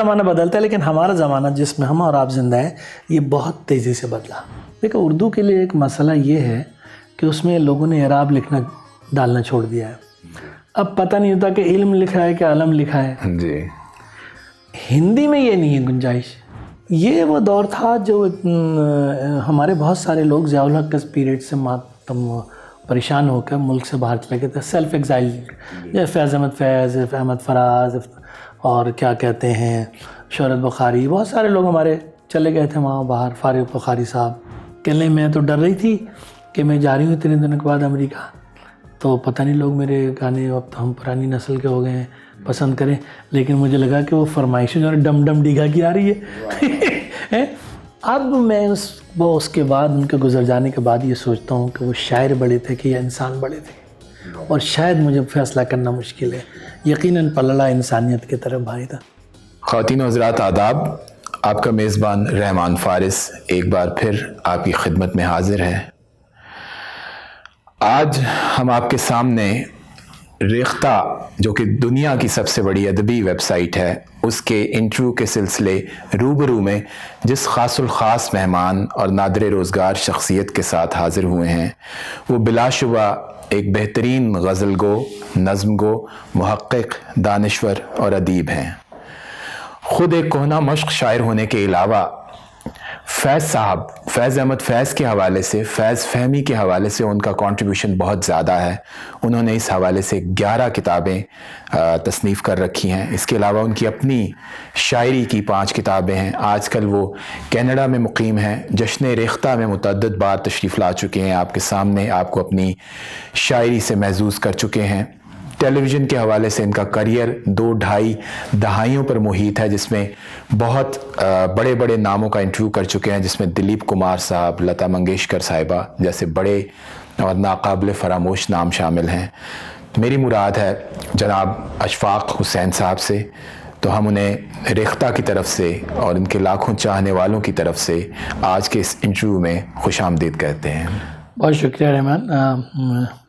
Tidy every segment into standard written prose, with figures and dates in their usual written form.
زمانہ بدلتا ہے لیکن ہمارا زمانہ جس میں ہم اور آپ زندہ ہیں یہ بہت تیزی سے بدلا. دیکھو اردو کے لیے ایک مسئلہ یہ ہے کہ اس میں لوگوں نے اعراب لکھنا ڈالنا چھوڑ دیا ہے. اب پتہ نہیں ہوتا کہ علم لکھا ہے کہ علم لکھا ہے. جی ہندی میں یہ نہیں ہے گنجائش. یہ وہ دور تھا جو ہمارے بہت سارے لوگ ضیاء الحق کے پیریڈ سے پریشان ہو کر ملک سے باہر چلے گئے تھے. سیلف ایگزائل جیسے فیض احمد فراز اور کیا کہتے ہیں شہرت بخاری, بہت سارے لوگ ہمارے چلے گئے تھے وہاں باہر. فارغ بخاری صاحب کہنے میں تو ڈر رہی تھی کہ میں جا رہی ہوں اتنے دنوں کے بعد امریکہ, تو پتہ نہیں لوگ میرے گانے اب تو ہم پرانی نسل کے ہو گئے ہیں پسند کریں, لیکن مجھے لگا کہ وہ فرمائشیں جو ہے ڈم ڈم ڈیگا کی آ رہی ہے. اب میں اس کے بعد ان کے گزر جانے کے بعد یہ سوچتا ہوں کہ وہ شاعر بڑے تھے کہ یہ انسان بڑے تھے, اور شاید مجھے فیصلہ کرنا مشکل ہے. یقیناً پلڑا انسانیت کی طرف بھاری تھا. خواتین و حضرات آداب, آپ کا میزبان رحمان فارس ایک بار پھر آپ کی خدمت میں حاضر ہے. آج ہم آپ کے سامنے ریختہ جو کہ دنیا کی سب سے بڑی ادبی ویب سائٹ ہے اس کے انٹرویو کے سلسلے روبرو میں جس خاص الخاص مہمان اور نادر روزگار شخصیت کے ساتھ حاضر ہوئے ہیں وہ بلا شبہ ایک بہترین غزل گو, نظم گو, محقق, دانشور اور ادیب ہیں. خود ایک کہنہ مشق شاعر ہونے کے علاوہ فیض صاحب, فیض احمد فیض کے حوالے سے, فیض فہمی کے حوالے سے ان کا کنٹریبیوشن بہت زیادہ ہے. انہوں نے اس حوالے سے 11 کتابیں تصنیف کر رکھی ہیں. اس کے علاوہ ان کی اپنی شاعری کی 5 کتابیں ہیں. آج کل وہ کینیڈا میں مقیم ہیں. جشن ریختہ میں متعدد بار تشریف لا چکے ہیں. آپ کے سامنے آپ کو اپنی شاعری سے محظوظ کر چکے ہیں. ٹیلی ویژن کے حوالے سے ان کا کریئر 2-2.5 دہائیوں پر محیط ہے, جس میں بہت بڑے بڑے ناموں کا انٹرویو کر چکے ہیں, جس میں دلیپ کمار صاحب, لتا منگیشکر صاحبہ جیسے بڑے اور ناقابل فراموش نام شامل ہیں. میری مراد ہے جناب اشفاق حسین صاحب سے, تو ہم انہیں ریختہ کی طرف سے اور ان کے لاکھوں چاہنے والوں کی طرف سے آج کے اس انٹرویو میں خوش آمدید کہتے ہیں. بہت شکریہ رحمان,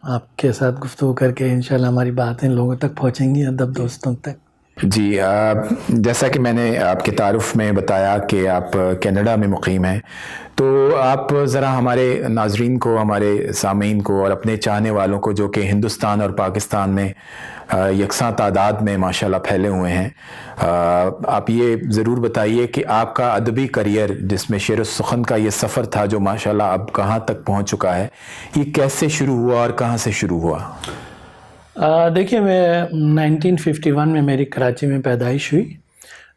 آپ کے ساتھ گفتگو کر کے انشاءاللہ ہماری باتیں لوگوں تک پہنچیں گی, ادب دوستوں تک. جی, جیسا کہ میں نے آپ کے تعارف میں بتایا کہ آپ کینیڈا میں مقیم ہیں, تو آپ ذرا ہمارے ناظرین کو, ہمارے سامعین کو اور اپنے چاہنے والوں کو جو کہ ہندوستان اور پاکستان میں یکساں تعداد میں ماشاءاللہ پھیلے ہوئے ہیں, آپ یہ ضرور بتائیے کہ آپ کا ادبی کریئر جس میں شعر و سخن کا یہ سفر تھا جو ماشاءاللہ اب کہاں تک پہنچ چکا ہے, یہ کیسے شروع ہوا اور کہاں سے شروع ہوا؟ دیکھیے, میں 1951 میں میری کراچی میں پیدائش ہوئی.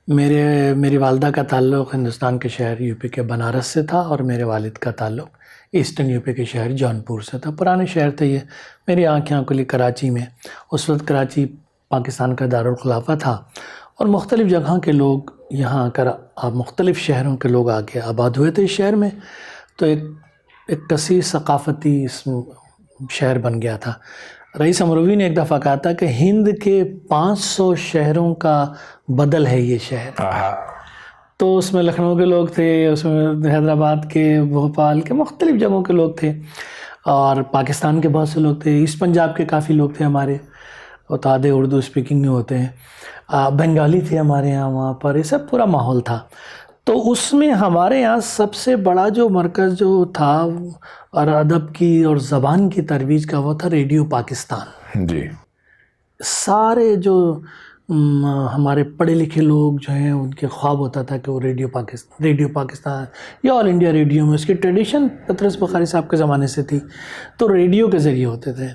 میری والدہ کا تعلق ہندوستان کے شہر یو پی کے بنارس سے تھا, اور میرے والد کا تعلق ایسٹرن یو پی کے شہر جونپور سے تھا. پرانے شہر تھے یہ. میری آنکھیں کھلی کراچی میں. اس وقت کراچی پاکستان کا دارالخلافہ تھا, اور مختلف جگہ کے لوگ یہاں آ کر مختلف شہروں کے لوگ آ کے آباد ہوئے تھے اس شہر میں. تو ایک کثیر ثقافتی شہر بن گیا تھا. رئیس امروی نے ایک دفعہ کہا تھا کہ ہند کے 500 شہروں کا بدل ہے یہ شہر. تو اس میں لکھنؤ کے لوگ تھے, اس میں حیدرآباد کے, بھوپال کے, مختلف جگہوں کے لوگ تھے, اور پاکستان کے بہت سے لوگ تھے. ایسٹ پنجاب کے کافی لوگ تھے ہمارے, اور آدھے اردو اسپیکنگ میں ہوتے ہیں. بنگالی تھے ہمارے یہاں, وہاں پر یہ سب پورا ماحول تھا. تو اس میں ہمارے یہاں سب سے بڑا جو مرکز جو تھا اور ادب کی اور زبان کی ترویج کا, وہ تھا ریڈیو پاکستان. جی, سارے جو ہمارے پڑھے لکھے لوگ جو ہیں ان کے خواب ہوتا تھا کہ وہ ریڈیو پاکستان یا آل انڈیا ریڈیو میں, اس کی ٹریڈیشن پطرس بخاری صاحب کے زمانے سے تھی, تو ریڈیو کے ذریعے ہوتے تھے.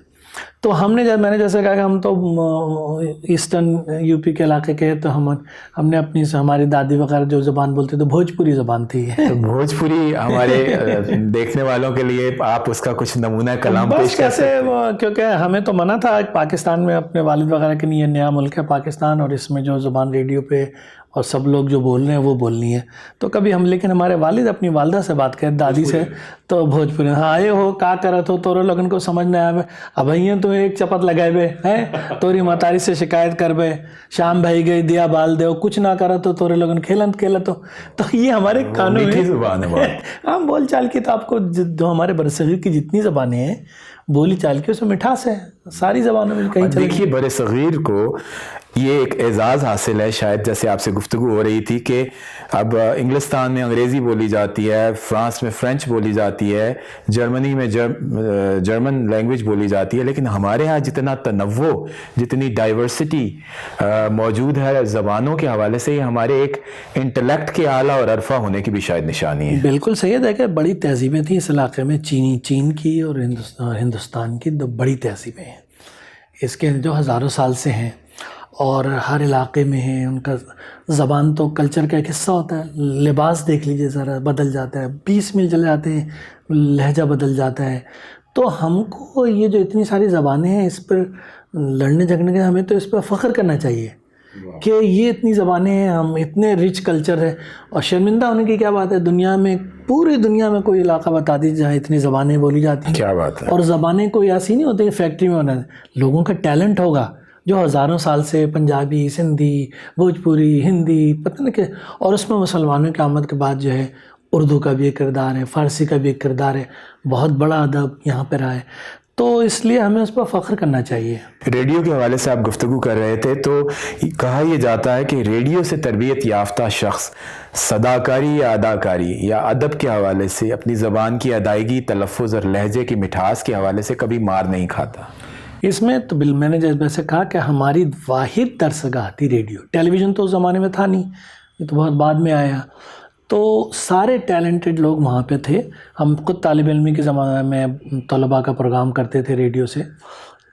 تو میں نے جیسے کہا کہ ہم تو ایسٹرن یو پی کے علاقے کے, تو ہم نے ہماری دادی وغیرہ جو زبان بولتے تو بھوجپوری زبان تھی. بھوجپوری ہمارے دیکھنے والوں کے لیے آپ اس کا کچھ نمونہ کلام پیش کر سکتے ہیں؟ کیونکہ ہمیں تو منع تھا پاکستان میں اپنے والد وغیرہ کے لیے, نیا ملک ہے پاکستان, اور اس میں جو زبان ریڈیو پہ اور سب لوگ جو بول رہے ہیں وہ بولنی ہے. تو کبھی لیکن ہمارے والد اپنی والدہ سے بات کریں, دادی سے, تو بھوجپوری, ہاں یہ ہو کا کرت ہو تورے لوگن کو سمجھ نہ آئے, اب تو ایک چپت لگائے بے ہیں, توری ماتاری سے شکایت کر بے, شام بھائی گئی دیا بال دے, کچھ نہ کرا تو تورے لوگن کھیلت ہو. تو یہ ہمارے قانون ہے. ہم بول چال کی, تو آپ کو جو ہمارے برصغیر کی جتنی زبانیں ہیں بولی چال کی, اس میں مٹھاس ہے. ساری زبانوں میں کہیں دیکھیے برصغیر کو یہ ایک اعزاز حاصل ہے شاید، جیسے آپ سے گفتگو ہو رہی تھی کہ اب انگلستان میں انگریزی بولی جاتی ہے، فرانس میں فرینچ بولی جاتی ہے، جرمنی میں جرمن لینگویج بولی جاتی ہے، لیکن ہمارے ہاں جتنا تنوع، جتنی ڈائیورسٹی موجود ہے زبانوں کے حوالے سے، یہ ہمارے ایک انٹلیکٹ کے اعلیٰ اور عرفہ ہونے کی بھی شاید نشانی ہے۔ بالکل صحیح ہے، دیکھیں بڑی تہذیبیں تھیں اس علاقے میں، چین کی اور ہندوستان کی دو بڑی تہذیبیں ہیں، اس کے جو ہزاروں سال سے ہیں اور ہر علاقے میں ہیں۔ ان کا زبان تو کلچر کا ایک حصہ ہوتا ہے، لباس دیکھ لیجئے ذرا بدل جاتا ہے، 20 میل چلے جاتے ہیں لہجہ بدل جاتا ہے۔ تو ہم کو یہ جو اتنی ساری زبانیں ہیں اس پر لڑنے جھگڑنے کے، ہمیں تو اس پر فخر کرنا چاہیے کہ یہ اتنی زبانیں ہیں، ہم اتنے رچ کلچر ہے۔ اور شرمندہ ہونے کی کیا بات ہے، دنیا میں پوری دنیا میں کوئی علاقہ بتا دیجیے جہاں اتنی زبانیں بولی جاتی ہیں۔ کیا بات ہے۔ اور زبانیں کوئی ایسی نہیں ہوتی کہ فیکٹری میں ہونا، لوگوں کا ٹیلنٹ ہوگا جو ہزاروں سال سے پنجابی، سندھی، بھوجپوری، ہندی، پتہ نہیں کہ، اور اس میں مسلمانوں کی آمد کے بعد جو ہے اردو کا بھی ایک کردار ہے، فارسی کا بھی ایک کردار ہے، بہت بڑا ادب یہاں پہ رہا ہے، تو اس لیے ہمیں اس پر فخر کرنا چاہیے۔ ریڈیو کے حوالے سے آپ گفتگو کر رہے تھے تو کہا یہ جاتا ہے کہ ریڈیو سے تربیت یافتہ شخص صداکاری یا اداکاری یا ادب کے حوالے سے اپنی زبان کی ادائیگی، تلفظ اور لہجے کی مٹھاس کے حوالے سے کبھی مار نہیں کھاتا۔ اس میں تو میں نے جیسے کہا کہ ہماری واحد درسگاہ تھی ریڈیو، ٹیلی ویژن تو اس زمانے میں تھا نہیں، یہ تو بہت بعد میں آیا۔ تو سارے ٹیلنٹڈ لوگ وہاں پہ تھے، ہم خود طالب علمی کے زمانے میں طلباء کا پروگرام کرتے تھے ریڈیو سے،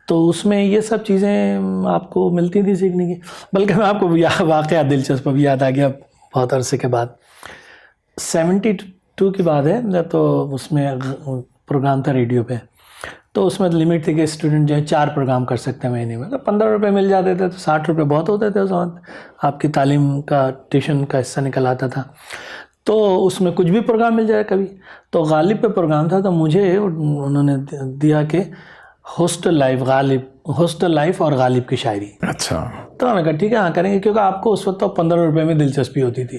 تو اس میں یہ سب چیزیں آپ کو ملتی تھی سیکھنے کی۔ بلکہ میں آپ کو واقعہ دلچسپ ابھی یاد آ گیا بہت عرصے کے بعد، 72 کی بات ہے، تو اس میں پروگرام تھا ریڈیو پہ، تو اس میں لمٹ تھی کہ اسٹوڈنٹ جو ہے 4 پروگرام کر سکتے ہیں مہینے میں، تو 15 روپے مل جاتے تھے، تو 60 روپے بہت ہوتے تھے اس وقت، آپ کی تعلیم کا ٹیوشن کا حصہ نکل آتا تھا، تو اس میں کچھ بھی پروگرام مل جائے کبھی۔ تو غالب پہ پروگرام تھا، تو مجھے انہوں نے دیا کہ ہاسٹل لائف اور غالب کی شاعری۔ اچھا، تو میں نے کہا ٹھیک ہے، ہاں کریں گے، کیونکہ آپ کو اس وقت تو 15 روپے میں دلچسپی ہوتی تھی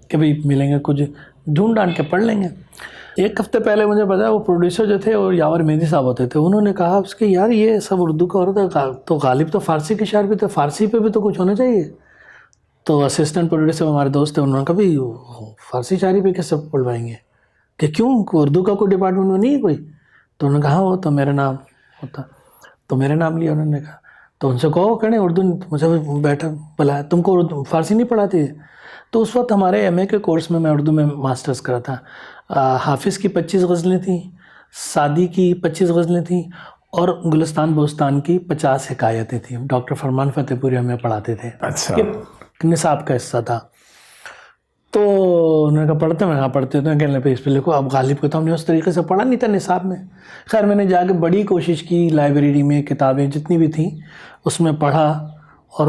کہ بھئی ملیں گے، کچھ ڈھونڈ ڈانٹ کے پڑھ لیں گے۔ ایک ہفتے پہلے مجھے پتا، وہ پروڈیوسر جو تھے وہ یاور مہدی صاحب ہوتے تھے، انہوں نے کہا اس کے یار یہ سب اردو کا ہو رہا تھا، تو غالب تو فارسی کے شاعر بھی تھے، فارسی پہ بھی تو کچھ ہونا چاہیے۔ تو اسسٹنٹ پروڈیوسر ہمارے دوست تھے، انہوں نے کہا بھئی فارسی شاعری پہ کیسے پڑھوائیں گے، کہ کیوں اردو کا کوئی ڈپارٹمنٹ میں نہیں ہے کوئی؟ تو انہوں نے کہا وہ تو میرا نام ہوتا، تو میرا نام لیا انہوں نے، کہا تو ان سے کہو کریں اردو، مجھے بیٹھا بلا تم کو اردو فارسی نہیں پڑھاتی ہے؟ تو اس وقت ہمارے ایم اے کے کورس میں اردو میں ماسٹرز کرا تھا، حافظ کی 25 غزلیں تھیں، سعدی کی 25 غزلیں تھیں، اور گلستان بوستان کی 50 حکایتیں تھیں۔ ڈاکٹر فرمان فتح پوری ہمیں پڑھاتے تھے، اچھا، کہ نصاب کا حصہ تھا۔ تو انہوں نے کہا پڑھتے ہیں، میں کہا پڑھتے تو کہنے پہ اس پہ لکھو۔ اب غالب کو تو ہم نے اس طریقے سے پڑھا نہیں تھا نصاب میں، خیر میں نے جا کے بڑی کوشش کی، لائبریری میں کتابیں جتنی بھی تھیں اس میں پڑھا، اور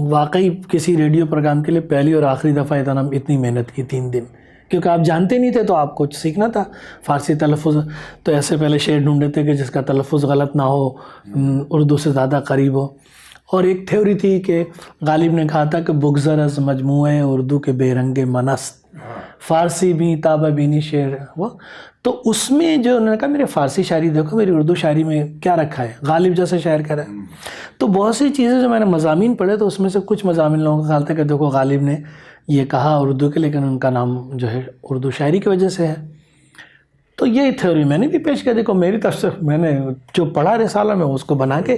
واقعی کسی ریڈیو پروگرام کے لیے پہلی اور آخری دفعہ اتنی محنت کی 3 دن، کیونکہ آپ جانتے نہیں تھے تو آپ کو سیکھنا تھا فارسی تلفظ۔ تو ایسے پہلے شعر ڈھونڈے تھے کہ جس کا تلفظ غلط نہ ہو، اردو سے زیادہ قریب ہو۔ اور ایک تھیوری تھی کہ غالب نے کہا تھا کہ بگذر از مجموعہ اردو کے بے رنگ منست، فارسی بھی تابہ بینی شعر وہ۔ تو اس میں جو انہوں نے کہا میرے فارسی شاعری دیکھو، میری اردو شاعری میں کیا رکھا ہے، غالب جیسا شاعر کہہ رہا ہے۔ تو بہت سی چیزیں جو میں نے مضامین پڑھے، تو اس میں سے کچھ مضامین لوگوں کا خیال تھا کہ دیکھو غالب نے یہ کہا اردو کے، لیکن ان کا نام جو ہے اردو شاعری کی وجہ سے ہے۔ تو یہ تھیوری میں نے بھی پیش کیا، دیکھو میری طرف سے میں نے جو پڑھا رسالہ میں اس کو بنا کے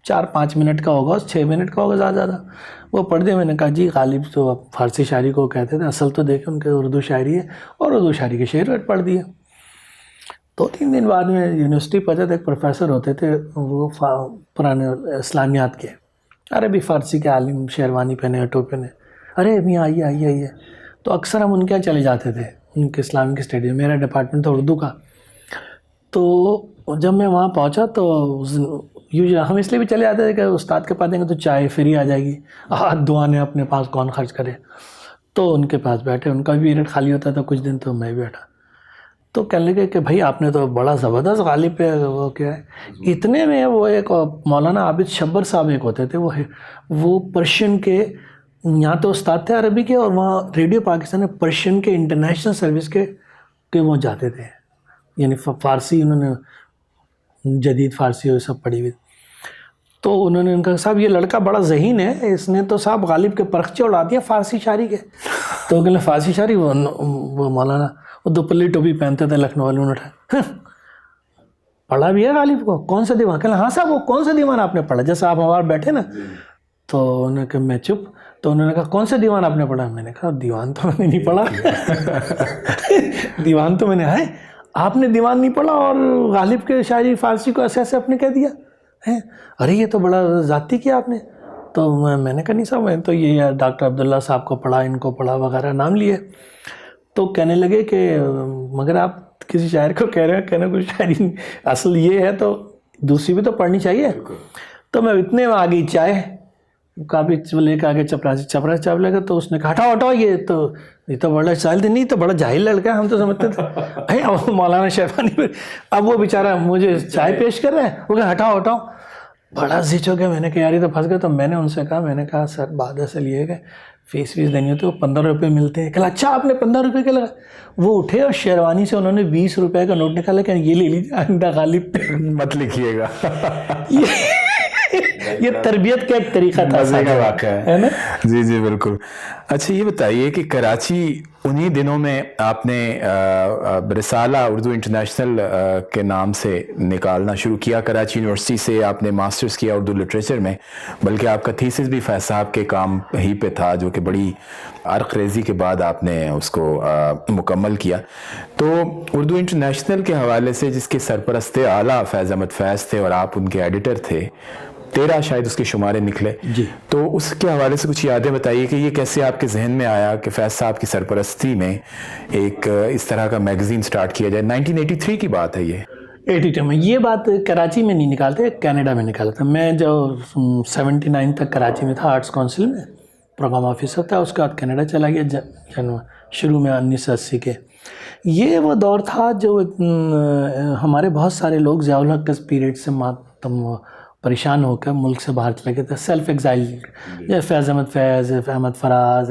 4-5 منٹ کا ہوگا، 6 منٹ کا ہوگا زیادہ، وہ پڑھ دیا۔ میں نے کہا جی غالب تو فارسی شاعری کو کہتے تھے، اصل تو دیکھیں ان کے اردو شاعری ہے، اور اردو شاعری کے شعر پڑھ دیے۔ 2-3 دن بعد میں یونیورسٹی پہنچا تھا، ایک پروفیسر ہوتے تھے وہ پرانے اسلامیات کے، عربی فارسی کے عالم، شیروانی پہنے، ٹوپی پہنے، ارے ابھی آئیے۔ تو اکثر ہم ان کے چلے جاتے تھے، ان کے اسلامک اسٹڈی، میرا ڈپارٹمنٹ تھا اردو کا۔ تو جب میں وہاں پہنچا تو ہم اس لیے بھی چلے جاتے تھے کہ استاد کے پاس دیں گے تو چائے فری آ جائے گی، دعا نے اپنے پاس کون خرچ کرے۔ تو ان کے پاس بیٹھے، ان کا بھی پیریڈ خالی ہوتا تھا کچھ دن، تو میں بیٹھا۔ تو کہنے لگے کہ بھائی آپ نے تو بڑا زبردست غالب پہ وہ کیا ہے۔ اتنے میں وہ ایک مولانا عابد شبر صاحب ایک ہوتے تھے، وہ پرشین کے، یہاں تو استاد تھے عربی کے، اور وہاں ریڈیو پاکستان میں پرشین کے انٹرنیشنل سروس کے وہ جاتے تھے، یعنی فارسی انہوں نے جدید فارسی وہ سب پڑھی ہوئی۔ تو انہوں نے ان کا صاحب یہ لڑکا بڑا ذہین ہے, اس نے تو صاحب غالب کے پرخچے اڑا دیا فارسی شاعری کے. تو کہ فارسی شاعری, وہ مولانا وہ دوپلی ٹوپی پہنتے تھے لکھنؤ والے, انہوں نے پڑھا بھی ہے غالب کو, کون سا دیوان؟ کہ ہاں صاحب وہ کون سا دیوان آپ نے پڑھا؟ جیسے آپ ہمارے بیٹھے نا, تو انہوں نے کہا میں چپ. تو انہوں نے کہا کون سا دیوان آپ نے پڑھا؟ میں نے کہا دیوان تو میں نے نہیں پڑھا. دیوان تو میں نے ہے, آپ نے دیوان نہیں پڑھا اور غالب کے شاعری فارسی کو ایسے ایسے آپ نے کہہ دیا ہے, ارے یہ تو بڑا ذاتی کیا آپ نے. تو میں نے کہا نہیں صاحب میں تو یہ ڈاکٹر عبداللہ صاحب کو پڑھا, ان کو پڑھا وغیرہ نام لیے. تو کہنے لگے کہ مگر آپ کسی شاعر کو کہہ رہے ہیں, کہنا کوئی شاعری اصل یہ ہے تو دوسری بھی تو پڑھنی چاہیے. تو میں اتنے میں آ گئی چائے کافی لے کے آگے چپراسی چاپ لے گا. تو اس نے کہا ہٹاؤ یہ تو بڑا شاعر نہیں تو بڑا جاہل لڑکا ہے, ہم تو سمجھتے تھے. اب مولانا شیبانی, اب وہ بیچارہ مجھے چائے پیش کر رہے ہیں, وہ کہ ہٹاؤ, بڑا زچ ہو گیا. میں نے کہا یار یہ تو پھنس گیا. تو میں نے ان سے کہا, میں نے کہا سر بات اصل یہ ہے کہ فیس دینی ہوتی ہے, وہ 15 روپے ملتے ہیں. کہ اچھا آپ نے 15 روپے کے لگا. وہ اٹھے اور شیروانی سے انہوں نے 20 روپے کا نوٹ نکالا کہ یہ لے لیجیے آئندہ غالب پہ مت لکھیے گا. یہ تربیت کا ایک طریقہ تھا, مزے کا واقعہ ہے نا. جی جی بالکل. اچھا یہ بتائیے کہ کراچی انہی دنوں میں آپ نے رسالہ اردو انٹرنیشنل کے نام سے نکالنا شروع کیا. کراچی یونیورسٹی سے آپ نے ماسٹرز کیا اردو لٹریچر میں, بلکہ آپ کا تھیسس بھی فیض صاحب کے کام ہی پہ تھا, جو کہ بڑی عرق ریزی کے بعد آپ نے اس کو مکمل کیا. تو اردو انٹرنیشنل کے حوالے سے, جس کے سرپرست اعلیٰ فیض احمد فیض تھے اور آپ ان کے ایڈیٹر تھے, 13 شاید اس کے شمارے نکلے. جی. تو اس کے حوالے سے کچھ یادیں بتائیے کہ یہ کیسے آپ کے ذہن میں آیا کہ فیض صاحب کی سرپرستی میں ایک اس طرح کا میگزین سٹارٹ کیا جائے. 1983 کی بات ہے یہ. 82 میں. یہ بات کراچی میں نہیں نکالتے, کینیڈا میں نکالا تھا. میں جو 79 تک کراچی میں تھا آرٹس کونسل میں پروگرام آفیسر تھا, اس کے بعد کینیڈا چلا گیا شروع میں 1980 کے. یہ وہ دور تھا جو ہمارے بہت سارے لوگ ضیاء الحق کے پیریڈ سے پریشان ہو کر ملک سے باہر چلے گئے تھے. سیلف ایگزائل, فیض احمد فیض, احمد فراز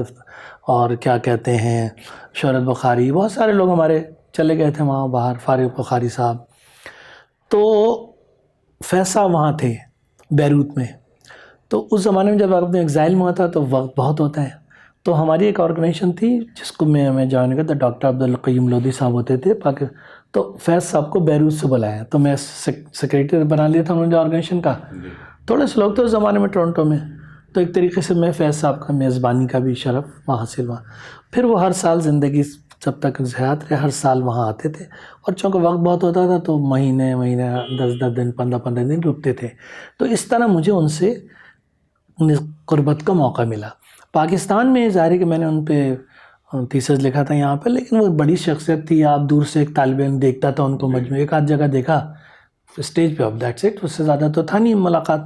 اور کیا کہتے ہیں شہرت بخاری, بہت سارے لوگ ہمارے چلے گئے تھے وہاں باہر. فارغ بخاری صاحب. تو فیض صاحب وہاں تھے بیروت میں. تو اس زمانے میں جب اپنے ایگزائل میں ہوا تھا تو وقت بہت ہوتا ہے. تو ہماری ایک آرگنائزیشن تھی جس کو میں جوائن کیا تھا, ڈاکٹر عبدالقیوم لودھی صاحب ہوتے تھے تو فیض صاحب کو بیروت سے بلایا. تو میں سیکریٹری بنا لیا تھا انہوں نے آرگنائزیشن کا. تھوڑے سے لوگ تھے اس زمانے میں ٹورنٹو میں, تو ایک طریقے سے میں فیض صاحب کا میزبانی کا بھی شرف وہاں حاصل ہوا. پھر وہ ہر سال زندگی جب تک حیات رہے ہر سال وہاں آتے تھے, اور چونکہ وقت بہت ہوتا تھا تو مہینے 10 دن 15 دن رکتے تھے. تو اس طرح مجھے ان سے قربت کا موقع ملا. پاکستان میں ظاہر ہے کہ میں نے ان پہ تھیسس لکھا تھا یہاں پہ, لیکن وہ بڑی شخصیت تھی. آپ دور سے ایک طالب علم دیکھتا تھا ان کو مجموعے, ایک آدھ جگہ دیکھا اسٹیج پہ, آف دیٹس اٹ, اس سے زیادہ تو تھا نہیں ملاقات.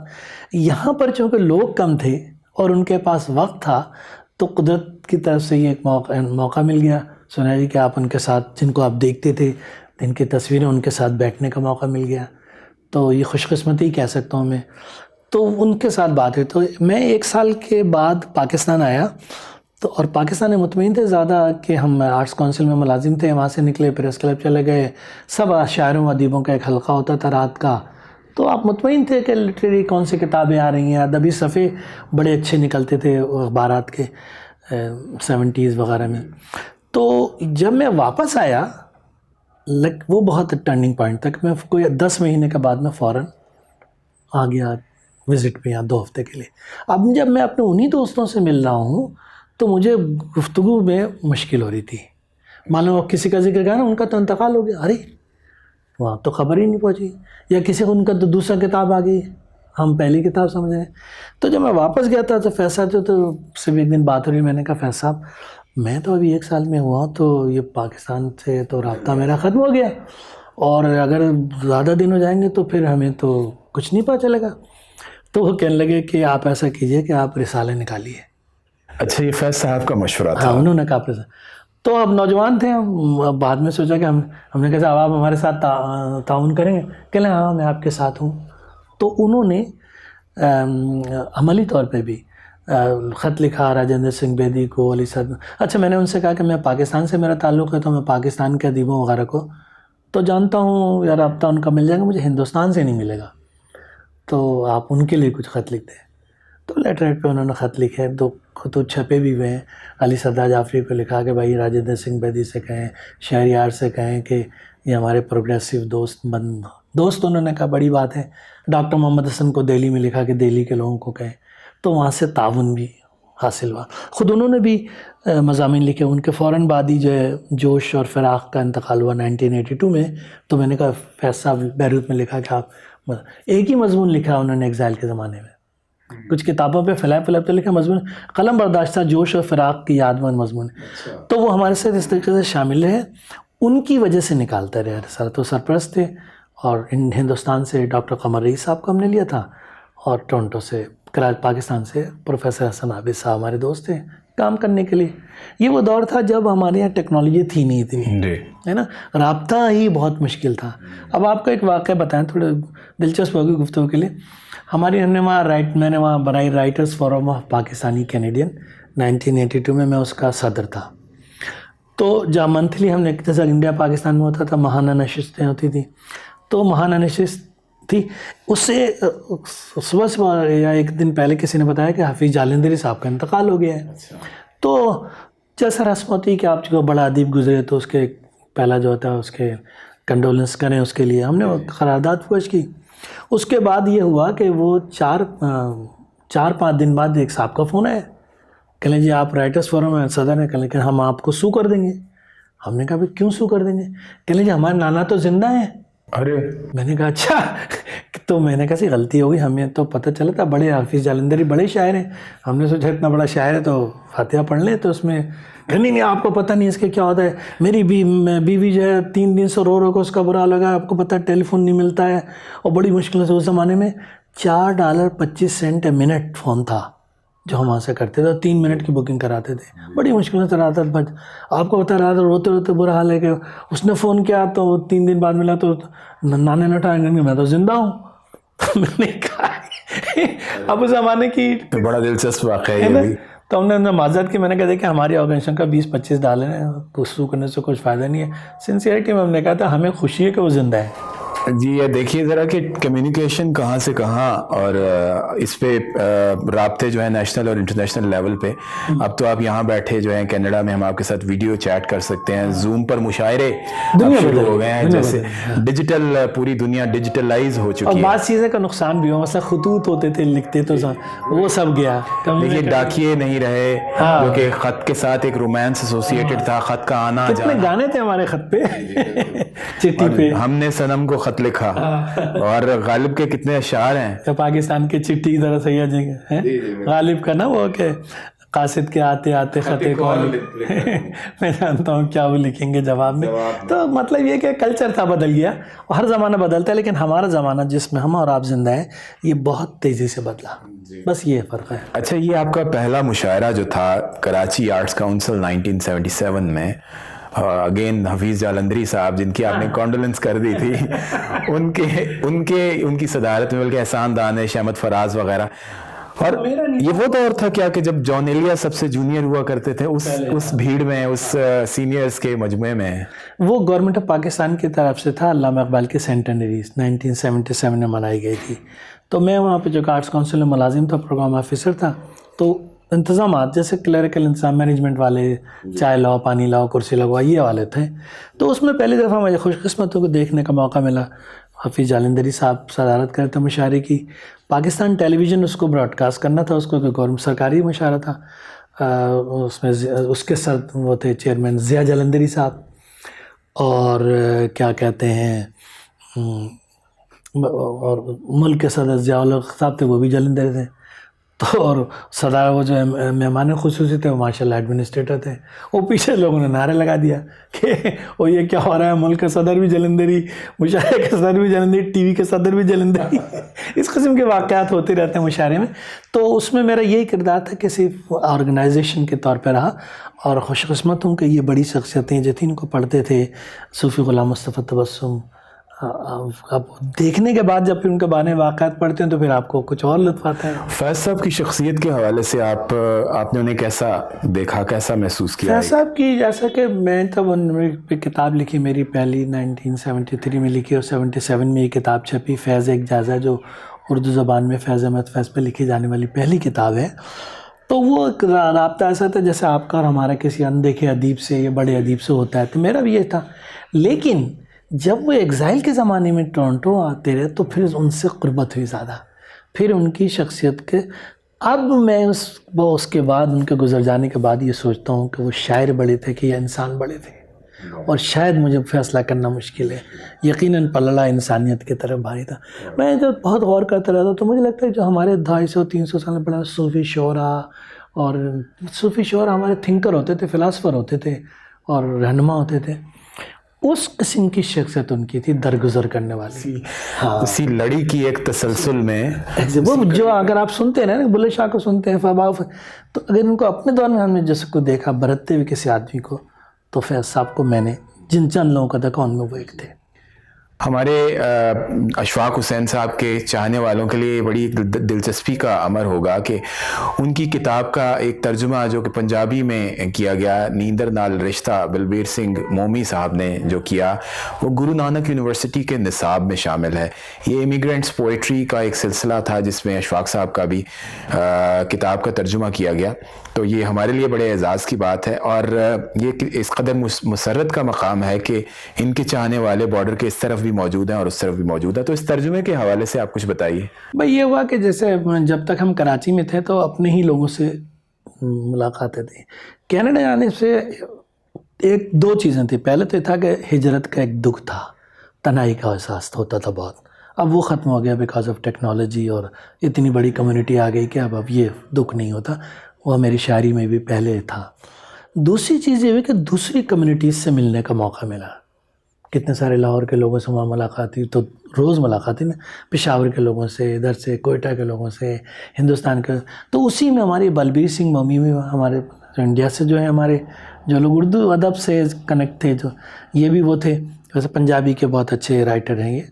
یہاں پر چونکہ لوگ کم تھے اور ان کے پاس وقت تھا, تو قدرت کی طرف سے یہ ایک موقع مل گیا سنہری کہ آپ ان کے ساتھ, جن کو آپ دیکھتے تھے جن کی تصویریں, ان کے ساتھ بیٹھنے کا موقع مل گیا. تو یہ خوش قسمتی کہہ سکتا ہوں میں. تو ان کے ساتھ بات ہوئی. تو میں 1 سال کے بعد پاکستان آیا, تو اور پاکستان میں مطمئن تھے زیادہ کہ ہم آرٹس کونسل میں ملازم تھے, وہاں سے نکلے پریس کلب چلے گئے. سب شاعروں و ادیبوں کا ایک حلقہ ہوتا تھا رات کا, تو آپ مطمئن تھے کہ لٹریری کون سی کتابیں آ رہی ہیں. ادبی صفحے بڑے اچھے نکلتے تھے اخبارات کے 70s وغیرہ میں. تو جب میں واپس آیا, وہ بہت ٹرننگ پوائنٹ تک, میں کوئی 10 مہینے کے بعد میں فوراً آ گیا وزٹ پہ, 2 ہفتے کے لیے. اب جب میں اپنے انہی دوستوں سے مل رہا ہوں تو مجھے گفتگو میں مشکل ہو رہی تھی. معلوم اب کسی کا ذکر کیا نا, ان کا تو انتقال ہو گیا, ارے وہاں تو خبر ہی نہیں پہنچی, یا کسی کو ان کا تو دوسرا کتاب آ گئی, ہم پہلی کتاب سمجھ رہے ہیں. تو جب میں واپس گیا تھا تو فیض صاحب تو صرف ایک دن بات ہو رہی, میں نے کہا فیض صاحب میں تو ابھی 1 سال میں ہوا ہوں, تو یہ پاکستان سے تو رابطہ میرا ختم ہو گیا, اور اگر زیادہ دن ہو جائیں گے تو پھر ہمیں تو کچھ نہیں پتہ چلے گا. تو وہ کہنے لگے کہ آپ ایسا کیجئے کہ آپ رسالے نکالیے. اچھا یہ فیض صاحب کا مشورہ تھا. ہاں انہوں نے کہا رسالہ. تو اب نوجوان تھے ہم, بعد میں سوچا کہ ہم نے کہا آپ ہمارے ساتھ تعاون کریں گے, کہ لیں ہاں میں آپ کے ساتھ ہوں. تو انہوں نے عملی طور پہ بھی خط لکھا راجندر سنگھ بیدی کو, علی صاحب. اچھا میں نے ان سے کہا کہ میں پاکستان سے میرا تعلق ہے, تو میں پاکستان کے ادیبوں وغیرہ کو تو جانتا ہوں, یا رابطہ ان کا مل جائے گا, مجھے ہندوستان سے نہیں ملے گا. تو آپ ان کے لیے کچھ خط لکھ دیں. تو لیٹر ہیڈ پہ انہوں نے خط لکھے, 2 خطوط چھپے بھی ہوئے ہیں. علی صدرا جعفری کو لکھا کہ بھائی راجندر سنگھ بیدی سے کہیں, شہریار سے کہیں کہ یہ ہمارے پروگریسو دوست انہوں نے کہا بڑی بات ہے. ڈاکٹر محمد حسن کو دہلی میں لکھا کہ دہلی کے لوگوں کو کہیں. تو وہاں سے تعاون بھی حاصل ہوا. خود انہوں نے بھی مضامین لکھے. ان کے فوراً بعد ہی جو ہے جوش اور فراق کا انتقال ہوا 1982 میں. تو میں نے کہا فیض صاحب بیروت میں لکھا کہ آپ ایک ہی مضمون لکھا انہوں نے ایگزائل کے زمانے میں. کچھ کتابوں پہ فلپ تو لکھا مضمون, قلم برداشت تھا جوش اور فراق کی یاد مند مضمون. تو وہ ہمارے ساتھ اس طریقے سے شامل رہے. ان کی وجہ سے نکالتے رہے سر. تو سرپرست تھے. اور ہندوستان سے ڈاکٹر قمر رئیس صاحب کو ہم نے لیا تھا, اور ٹورنٹو سے پاکستان سے پروفیسر حسن عابد صاحب ہمارے دوست تھے کام کرنے کے لیے. یہ وہ دور تھا جب ہمارے یہاں ٹیکنالوجی تھی نہیں تھی, ہے نا, رابطہ ہی بہت مشکل تھا. اب آپ کو ایک واقعہ بتائیں, تھوڑے دلچسپ ہوگی گفتگو کے لیے. میں نے وہاں بنائی writers forum of Pakistani Canadian 1982 میں اس کا صدر تھا. تو جہاں منتھلی ہم نے جیسا انڈیا پاکستان میں ہوتا تھا ماہانہ نشستیں ہوتی تھیں, تو ماہانہ نشست تھی. اس سے صبح یا ایک دن پہلے کسی نے بتایا کہ حفیظ جالندھری صاحب کا انتقال ہو گیا ہے. تو جیسا رسم ہوتی ہے کہ آپ جو بڑا ادیب گزرے تو اس کے پہلا جو ہوتا ہے اس کے کنڈولنس کریں, اس کے لیے ہم نے قرارداد فوج کی. اس کے بعد یہ ہوا کہ وہ 4-5 دن بعد ایک صاحب کا فون آیا, کہہ لیں جی آپ رائٹرز فورم میں صدر ہیں, کہہ لیں کہ ہم آپ کو سو کر دیں گے. ہم نے کہا بھائی کیوں سو کر دیں گے؟ کہہ لیں جی ہمارے نانا تو زندہ ہیں. ارے میں نے کہا اچھا. تو میں نے کہا سی غلطی ہوگی, ہمیں تو پتہ چلا تھا بڑے حفیظ جالندھری بڑے شاعر ہیں, ہم نے سوچا اتنا بڑا شاعر ہے تو فاتحہ پڑھ لیں. تو اس میں نہیں آپ کو پتہ نہیں اس کے کیا ہوتا ہے. میری بیوی جو ہے 3 دن سے رو کے اس کا برا لگا, آپ کو پتہ ہے ٹیلی فون نہیں ملتا ہے, اور بڑی مشکل سے اس زمانے میں $4.25 منٹ فون تھا جو ہم وہاں سے کرتے تھے. 3 منٹ کی بکنگ کراتے تھے, بڑی مشکل سے رات بھر. آپ کو بتا رہا تھا روتے روتے برا حال ہے کہ اس نے فون کیا تو 3 دن بعد ملا تو نانے نے اٹھایا کہ میں تو زندہ ہوں. میں نے کہا اب اس زمانے کی بڑا دلچسپ واقعہ ہے. تو ہم نے معذرت کی, میں نے کہا دیکھیں ہماری آرگنائزیشن کا $20-25 ہیں, پرسو کرنے سے کچھ فائدہ نہیں ہے. سنسیئرٹی میں ہم نے کہا تھا ہمیں خوشی ہے کہ وہ زندہ ہے. جی یہ دیکھیے ذرا کہ کمیونیکیشن کہاں سے کہاں, اور اس پہ رابطے جو ہیں نیشنل اور انٹرنیشنل لیول پہ. اب تو آپ یہاں بیٹھے جو ہیں کینیڈا میں, ہم آپ کے ساتھ ویڈیو چیٹ کر سکتے ہیں. زوم پر مشاعرے شروع ہو گئے ہیں, جیسے ڈیجیٹل پوری دنیا ڈیجیٹلائز ہو چکی ہے. اور بعض چیزیں کا نقصان بھی ہوا, مثلا خطوط ہوتے تھے لکھتے تو وہ سب گیا. دیکھیے ڈاکیے نہیں رہے, جو کہ خط کے ساتھ ایک رومانس ایسوسیٹڈ تھا, خط کا آنا جانا. کتنے گانے تھے ہمارے خط پہ, چٹھی پہ. ہم نے صنم کو خط لکھا, اور غالب کے کتنے اشعار ہیں. پاکستان کے چٹھی ذرا سید جی ہیں غالب کا نا, وہ کہ قاصد کے آتے آتے خط کال, میں جانتا ہوں کیا وہ لکھیں گے جواب میں. تو مطلب یہ کہ کلچر تھا بدل گیا, ہر زمانہ بدلتا ہے, لیکن ہمارا زمانہ جس میں ہم اور آپ زندہ ہیں یہ بہت تیزی سے بدلا, بس یہ فرق ہے. اچھا یہ آپ کا پہلا مشاعرہ جو تھا کراچی آرٹس کاؤنسل 1977 میں, اگین حفیظ جالندھری صاحب جن کی آپ نے کانڈولنس کر دی تھی, ان کی صدارت میں, بلکہ احسان دانش, احمد فراز وغیرہ. اور یہ وہ دور تھا کیا کہ جب جان ایلیا سب سے جونیئر ہوا کرتے تھے اس بھیڑ میں, اس سینئرز کے مجموعے میں. وہ گورنمنٹ آف پاکستان کی طرف سے تھا, علامہ اقبال کی سینٹنریز 1977 میں منائی گئی تھی. تو میں وہاں پہ جو آرٹس کونسل میں ملازم تھا, پروگرام آفیسر تھا. تو انتظامات جیسے کلیریکل انتظام, مینجمنٹ والے, چائے لاؤ پانی لاؤ کرسی لگواؤ, یہ والے تھے. تو اس میں پہلی دفعہ مجھے خوش قسمتوں کو دیکھنے کا موقع ملا. حفیظ جالندھری صاحب صدارت کرتے تھے مشاعرے کی. پاکستان ٹیلی ویژن اس کو براڈ کاسٹ کرنا تھا, اس کو گورنمنٹ سرکاری مشاعرہ تھا. اس میں اس کے سر وہ تھے چیئرمین ضیاء جلندھری صاحب, اور کیا کہتے ہیں, اور ملک کے صدر ضیاء الحق صاحب تھے, وہ بھی جلندھری تھے. تو اور صدر وہ جو مہمان خصوصی تھے وہ ماشاء اللہ ایڈمنسٹریٹر تھے. وہ پیچھے لوگوں نے نعرے لگا دیا کہ وہ یہ کیا ہو رہا ہے, ملک کا صدر بھی جلندھری, مشاعرے کے صدر بھی جلندھری, ٹی وی کے صدر بھی جلندھری. اس قسم کے واقعات ہوتے رہتے ہیں مشاعرے میں. تو اس میں میرا یہی کردار تھا کہ صرف آرگنائزیشن کے طور پہ رہا, اور خوش قسمت ہوں کہ یہ بڑی شخصیتیں جو تھیں ان کو پڑھتے تھے. صوفی غلام مصطفیٰ تبسم, اب دیکھنے کے بعد جب پھر ان کے بارے میں واقعات پڑھتے ہیں تو پھر آپ کو کچھ اور لطف آتا ہے. فیض صاحب کی شخصیت کے حوالے سے آپ نے انہیں کیسا دیکھا, کیسا محسوس کیا؟ فیض صاحب کی جیسا کہ میں تب پہ کتاب لکھی, میری پہلی 1973 میں لکھی, اور 77 میں یہ کتاب چھپی, فیض ایک جائزہ, جو اردو زبان میں فیض احمد فیض پہ لکھی جانے والی پہلی کتاب ہے. تو وہ ایک رابطہ ایسا تھا جیسے آپ کا اور ہمارا کسی اندیکھے ادیب سے یا بڑے ادیب سے ہوتا ہے, تو میرا بھی یہ تھا. لیکن جب وہ ایگزائل کے زمانے میں ٹورنٹو آتے رہے تو پھر ان سے قربت ہوئی زیادہ, پھر ان کی شخصیت کے اب میں اس کے بعد ان کے گزر جانے کے بعد یہ سوچتا ہوں کہ وہ شاعر بڑے تھے کہ یا انسان بڑے تھے, اور شاید مجھے فیصلہ کرنا مشکل ہے. یقیناً پلڑا انسانیت کی طرف بھاری تھا. میں جب بہت غور کرتا رہتا تو مجھے لگتا ہے جو ہمارے 250-300 سال پہلے صوفی شعراء, اور صوفی شعراء ہمارے تھنکر ہوتے تھے, فلاسفر ہوتے تھے اور رہنما ہوتے تھے, اس قسم کی شخصیت ان کی تھی, درگزر کرنے والی. اسی لڑی کی ایک تسلسل میں وہ جو اگر آپ سنتے ہیں نا بلے شاہ کو سنتے ہیں تو اگر ان کو اپنے دور میں ہم نے جس کو دیکھا برتتے ہوئے کسی آدمی کو, تو فیض صاحب کو میں نے جن چند لوگوں کا دیکھا ان میں وہ ایک تھے. ہمارے اشفاق حسین صاحب کے چاہنے والوں کے لیے بڑی دلچسپی کا امر ہوگا کہ ان کی کتاب کا ایک ترجمہ جو کہ پنجابی میں کیا گیا, نیندر نال رشتہ بلبیر سنگھ مومی صاحب نے جو کیا, وہ گرو نانک یونیورسٹی کے نصاب میں شامل ہے. یہ امیگرینٹس پوئٹری کا ایک سلسلہ تھا جس میں اشفاق صاحب کا بھی کتاب کا ترجمہ کیا گیا. تو یہ ہمارے لیے بڑے اعزاز کی بات ہے, اور یہ اس قدر مسرت کا مقام ہے کہ ان کے چاہنے والے بارڈر کے اس طرف بھی موجود ہیں اور اس طرف بھی موجود ہے. تو اس ترجمے کے حوالے سے آپ کچھ بتائیے. بھائی یہ ہوا کہ جیسے جب تک ہم کراچی میں تھے تو اپنے ہی لوگوں سے ملاقاتیں تھیں. کینیڈا جانے سے ایک دو چیزیں تھیں. پہلے تو یہ تھا کہ ہجرت کا ایک دکھ تھا, تنہائی کا احساس ہوتا تھا بہت. اب وہ ختم ہو گیا بیکاز آف ٹیکنالوجی, اور اتنی بڑی کمیونٹی آ گئی کہ اب یہ دکھ نہیں ہوتا. وہ میری شاعری میں بھی پہلے تھا. دوسری چیز یہ ہوئی کہ دوسری کمیونٹیز سے ملنے کا موقع ملا. کتنے سارے لاہور کے لوگوں سے وہاں ملاقات ہوئی, تو روز ملاقات ہوئی نا, پشاور کے لوگوں سے, ادھر سے کوئٹہ کے لوگوں سے, ہندوستان کے. تو اسی میں ہماری بلبیر سنگھ مومی میں ہمارے انڈیا سے جو ہے ہمارے جو لوگ اردو ادب سے کنیکٹ تھے, جو یہ بھی وہ تھے. ویسے پنجابی کے بہت اچھے رائٹر ہیں, یہ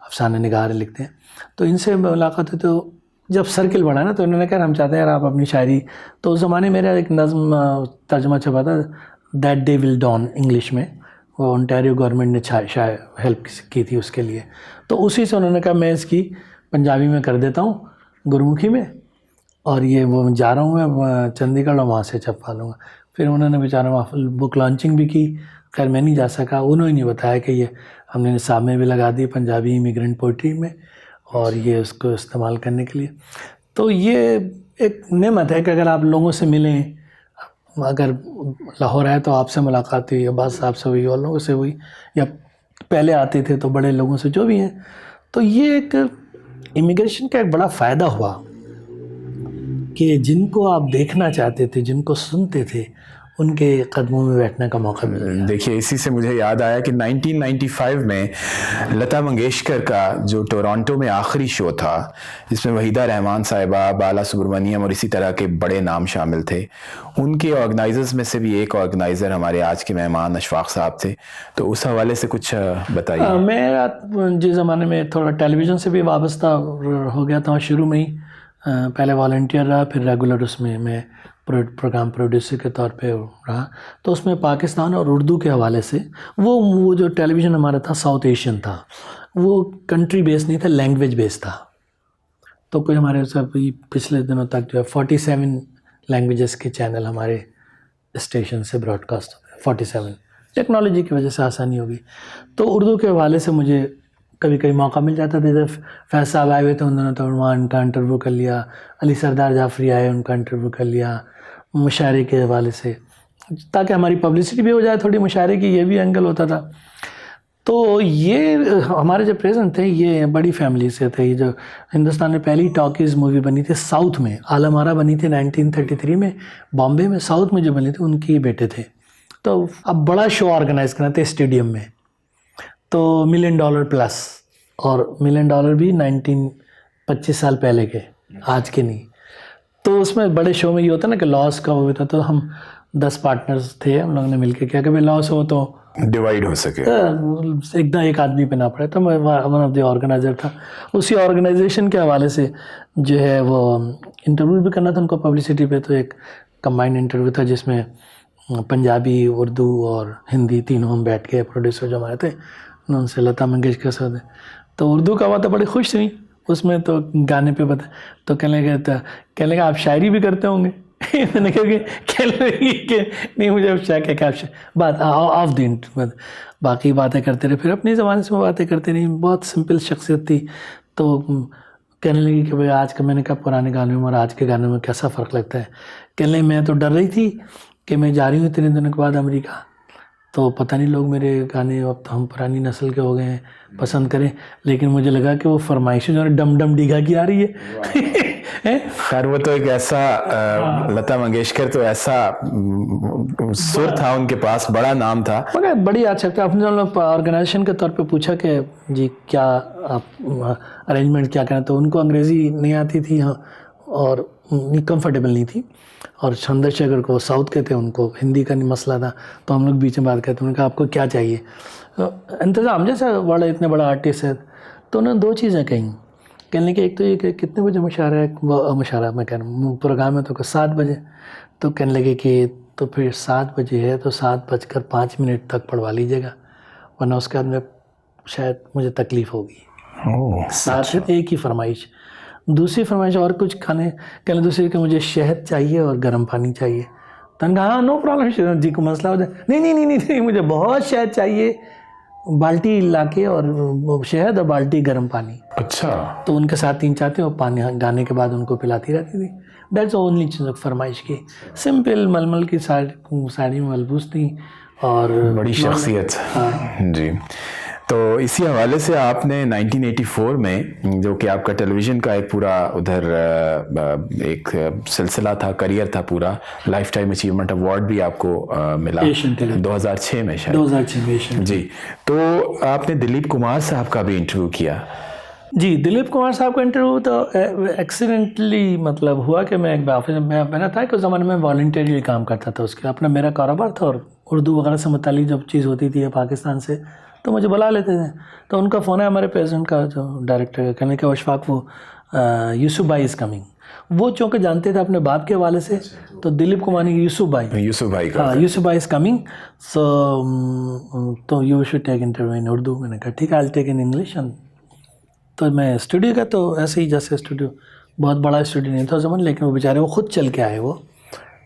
افسانہ نگار لکھتے ہیں. تو ان سے ملاقات ہوئی. تو جب سرکل بڑھا نا تو انہوں نے کہا ہم چاہتے ہیں یار آپ اپنی شاعری. تو اس زمانے میرا ایک نظم ترجمہ چھپا تھا, that day will dawn, English میں. وہ انٹیریو گورنمنٹ نے ہیلپ کی تھی اس کے لیے. تو اسی سے انہوں نے کہا میں اس کی پنجابی میں کر دیتا ہوں, گرمکھی میں, اور یہ وہ جا رہا ہوں میں چندی گڑھ اور وہاں سے چھپا لوں گا. پھر انہوں نے بیچارہ وہاں بک لانچنگ بھی کی. خیر میں نہیں جا سکا. انہوں نے نہیں بتایا کہ یہ ہم نے نصاب میں بھی لگا دی پنجابی امیگرینٹ پوئٹری میں, اور یہ اس کو استعمال کرنے کے لیے. تو یہ ایک نعمت ہے کہ اگر آپ لوگوں سے ملیں, اگر لاہور ہے تو آپ سے ملاقات ہوئی, عباس صاحب سے ہوئی, اور لوگوں سے ہوئی, یا پہلے آتے تھے تو بڑے لوگوں سے جو بھی ہیں. تو یہ ایک امیگریشن کا ایک بڑا فائدہ ہوا کہ جن کو آپ دیکھنا چاہتے تھے, جن کو سنتے تھے, ان کے قدموں میں بیٹھنے کا موقع ملا. دیکھیے اسی سے مجھے یاد آیا کہ 1995 میں لتا منگیشکر کا جو ٹورانٹو میں آخری شو تھا, جس میں وحیدہ رحمان صاحبہ, بالا سبرمنیم اور اسی طرح کے بڑے نام شامل تھے, ان کے آرگنائزرز میں سے بھی ایک آرگنائزر ہمارے آج کے مہمان اشفاق صاحب تھے. تو اس حوالے سے کچھ بتائیے. میں جس زمانے میں تھوڑا ٹیلی ویژن سے بھی وابستہ ہو گیا تھا شروع میں ہی. پہلے والنٹیئر رہا, پھر ریگولر اس میں پروگرام پروڈیوسر کے طور پہ رہا. تو اس میں پاکستان اور اردو کے حوالے سے وہ جو ٹیلی ویژن ہمارا تھا ساؤتھ ایشین تھا, وہ کنٹری بیس نہیں تھا, لینگویج بیس تھا. تو کوئی ہمارے سب پچھلے دنوں تک جو ہے 47 لینگویجز کے چینل ہمارے اسٹیشن سے براڈ کاسٹ ہوتے ہیں. 47 ٹیکنالوجی کی وجہ سے آسانی ہوگی. تو اردو کے حوالے سے مجھے کبھی کبھی موقع مل جاتا تھا. جب فیض صاحب آئے ہوئے تھے ان دنوں, تو وہاں ان کا انٹرویو کر لیا. علی سردار جعفری آئے, ان کا انٹرویو کر لیا مشاعرے کے حوالے سے, تاکہ ہماری پبلسٹی بھی ہو جائے تھوڑی مشاعرے کی. یہ بھی اینگل ہوتا تھا. تو یہ ہمارے جو پریزنٹ تھے یہ بڑی فیملی سے تھے. یہ جو ہندوستان میں پہلی ٹاکیز مووی بنی تھی ساؤتھ میں, عالم آرا بنی تھی 1933 میں بامبے میں. ساؤتھ میں جو بنی تھی ان کے بیٹے تھے. تو اب بڑا شو آرگنائز کرنا تھے اسٹیڈیم میں, تو $1 ملین پلس, اور $1 ملین بھی 25 سال پہلے کے, آج کے نہیں. تو اس میں بڑے شو میں یہ ہوتا نا کہ لاس کا وہ ہوتا. تو ہم 10 پارٹنرز تھے, ہم لوگوں نے مل کے کیا کہ بھائی لاس ہو تو ڈیوائیڈ ہو سکے, ایک آدمی پہ نہ پڑے. تو میں ون آف دی آرگنائزر تھا. اسی آرگنائزیشن کے حوالے سے جو ہے وہ انٹرویو بھی کرنا تھا ان کو پبلسٹی پہ. تو ایک کمبائنڈ انٹرویو تھا جس میں پنجابی, اردو اور ہندی تینوں ہم بیٹھ کے, پروڈیوسر جو ہمارے تھے ان سے لتا منگیشکر سے. تو اردو کا ہوا تو بڑی خوش ہوئی, اس میں تو گانے پہ بتا تو کہنے لگا آپ شاعری بھی کرتے ہوں گے. میں نے کہا کہ نہیں مجھے اب شاعری کیا بات آف دی باقی باتیں کرتے رہے. پھر اپنی زبان سے باتیں کرتے نہیں. بہت سمپل شخصیت تھی. تو کہنے لگی کہ بھائی آج کا, میں نے کہا پرانے گانوں میں اور آج کے گانوں میں کیسا فرق لگتا ہے. کہنے لگی میں تو ڈر رہی تھی کہ میں جا رہی ہوں اتنے دنوں کے بعد امریکہ, تو پتہ نہیں لوگ میرے گانے اب تو ہم پرانی نسل کے ہو گئے ہیں پسند کریں, لیکن مجھے لگا کہ وہ فرمائشیں جو ہے ڈم ڈم ڈیگا کی آ رہی ہے. خیر وہ تو ایک ایسا لتا منگیشکر تو ایسا سر تھا ان کے پاس, بڑا نام تھا. مگر بڑی اچھا تھا. اپنے آرگنائزیشن کے طور پہ پوچھا کہ جی کیا آپ ارینجمنٹ کیا کریں, تو ان کو انگریزی نہیں آتی تھی اور کمفرٹیبل نہیں تھی, اور چندر شیکھر کو ساؤتھ کے تھے, ان کو ہندی کا نہیں مسئلہ تھا. تو ہم لوگ بیچ میں بات کرتے, انہوں نے کہا آپ کو کیا چاہیے. انتظام جیسا اتنے بڑا آرٹسٹ ہے, تو انہوں نے دو چیزیں کہیں. کہنے کہ ایک تو یہ کہ کتنے بجے مشاعرہ ہے, مشاعرہ میں کہہ رہا ہوں پروگرام ہے, تو 7 بجے. تو کہنے لگے کہ تو پھر 7 بجے ہے تو 7:05 تک پڑھوا لیجیے گا, ورنہ اس کے بعد میں شاید مجھے تکلیف ہوگی. ساتھ ایک ہی فرمائش. دوسری فرمائش اور کچھ کھانے, کہنے دوسری کہ مجھے شہد چاہیے اور گرم پانی چاہیے. تو نے کہا ہاں نو پرابلم, جی کو مسئلہ ہو جائے. نہیں مجھے بہت شہد چاہیے, بالٹی لا کے اور شہد اور بالٹی گرم پانی. اچھا. تو ان کے ساتھ 3 چاہتے, اور پانی گانے کے بعد ان کو پلاتی رہتی تھی. دیٹس اونلی چیز فرمائش کی. سمپل ململ کی ساڑی میں ملبوس تھی اور بڑی شخصیت. جی. تو اسی حوالے سے آپ نے 1984 میں, جو کہ آپ کا ٹیلی ویژن کا ایک پورا ادھر ایک سلسلہ تھا, کریئر تھا پورا, لائف ٹائم اچیومنٹ ایوارڈ بھی آپ کو ملا 2006 میں شاید. 2006 میں جی. تو آپ نے دلیپ کمار صاحب کا بھی انٹرویو کیا. جی, دلیپ کمار صاحب کا انٹرویو تو ایکسیڈنٹلی مطلب ہوا کہ میں ایک آفس میں نا تھا کہ اس زمانے میں والنٹیرلی کام کرتا تھا. اس کے اپنا میرا کاروبار تھا, اور اردو وغیرہ سے متعلق جب چیز ہوتی تھی پاکستان سے تو مجھے بلا لیتے تھے. تو ان کا فون ہے ہمارے پریزیڈنٹ کا جو ڈائریکٹر ہے, کہنے کہ اشفاق وہ یوسف بھائی از کمنگ. وہ چونکہ جانتے تھے اپنے باپ کے حوالے سے, تو دلیپ کمار نے یوسف بھائی ہاں یوسف بھائی از کمنگ, سو تو یو شوڈ ٹیک انٹرویو ان اردو. میں نے کہا ٹھیک ہے, آئی ٹیک ان انگلش. تو میں اسٹوڈیو کا تو ایسے ہی جیسے اسٹوڈیو, بہت بڑا اسٹوڈیو نہیں تھا زمان, لیکن وہ بیچارے وہ خود چل کے آئے. وہ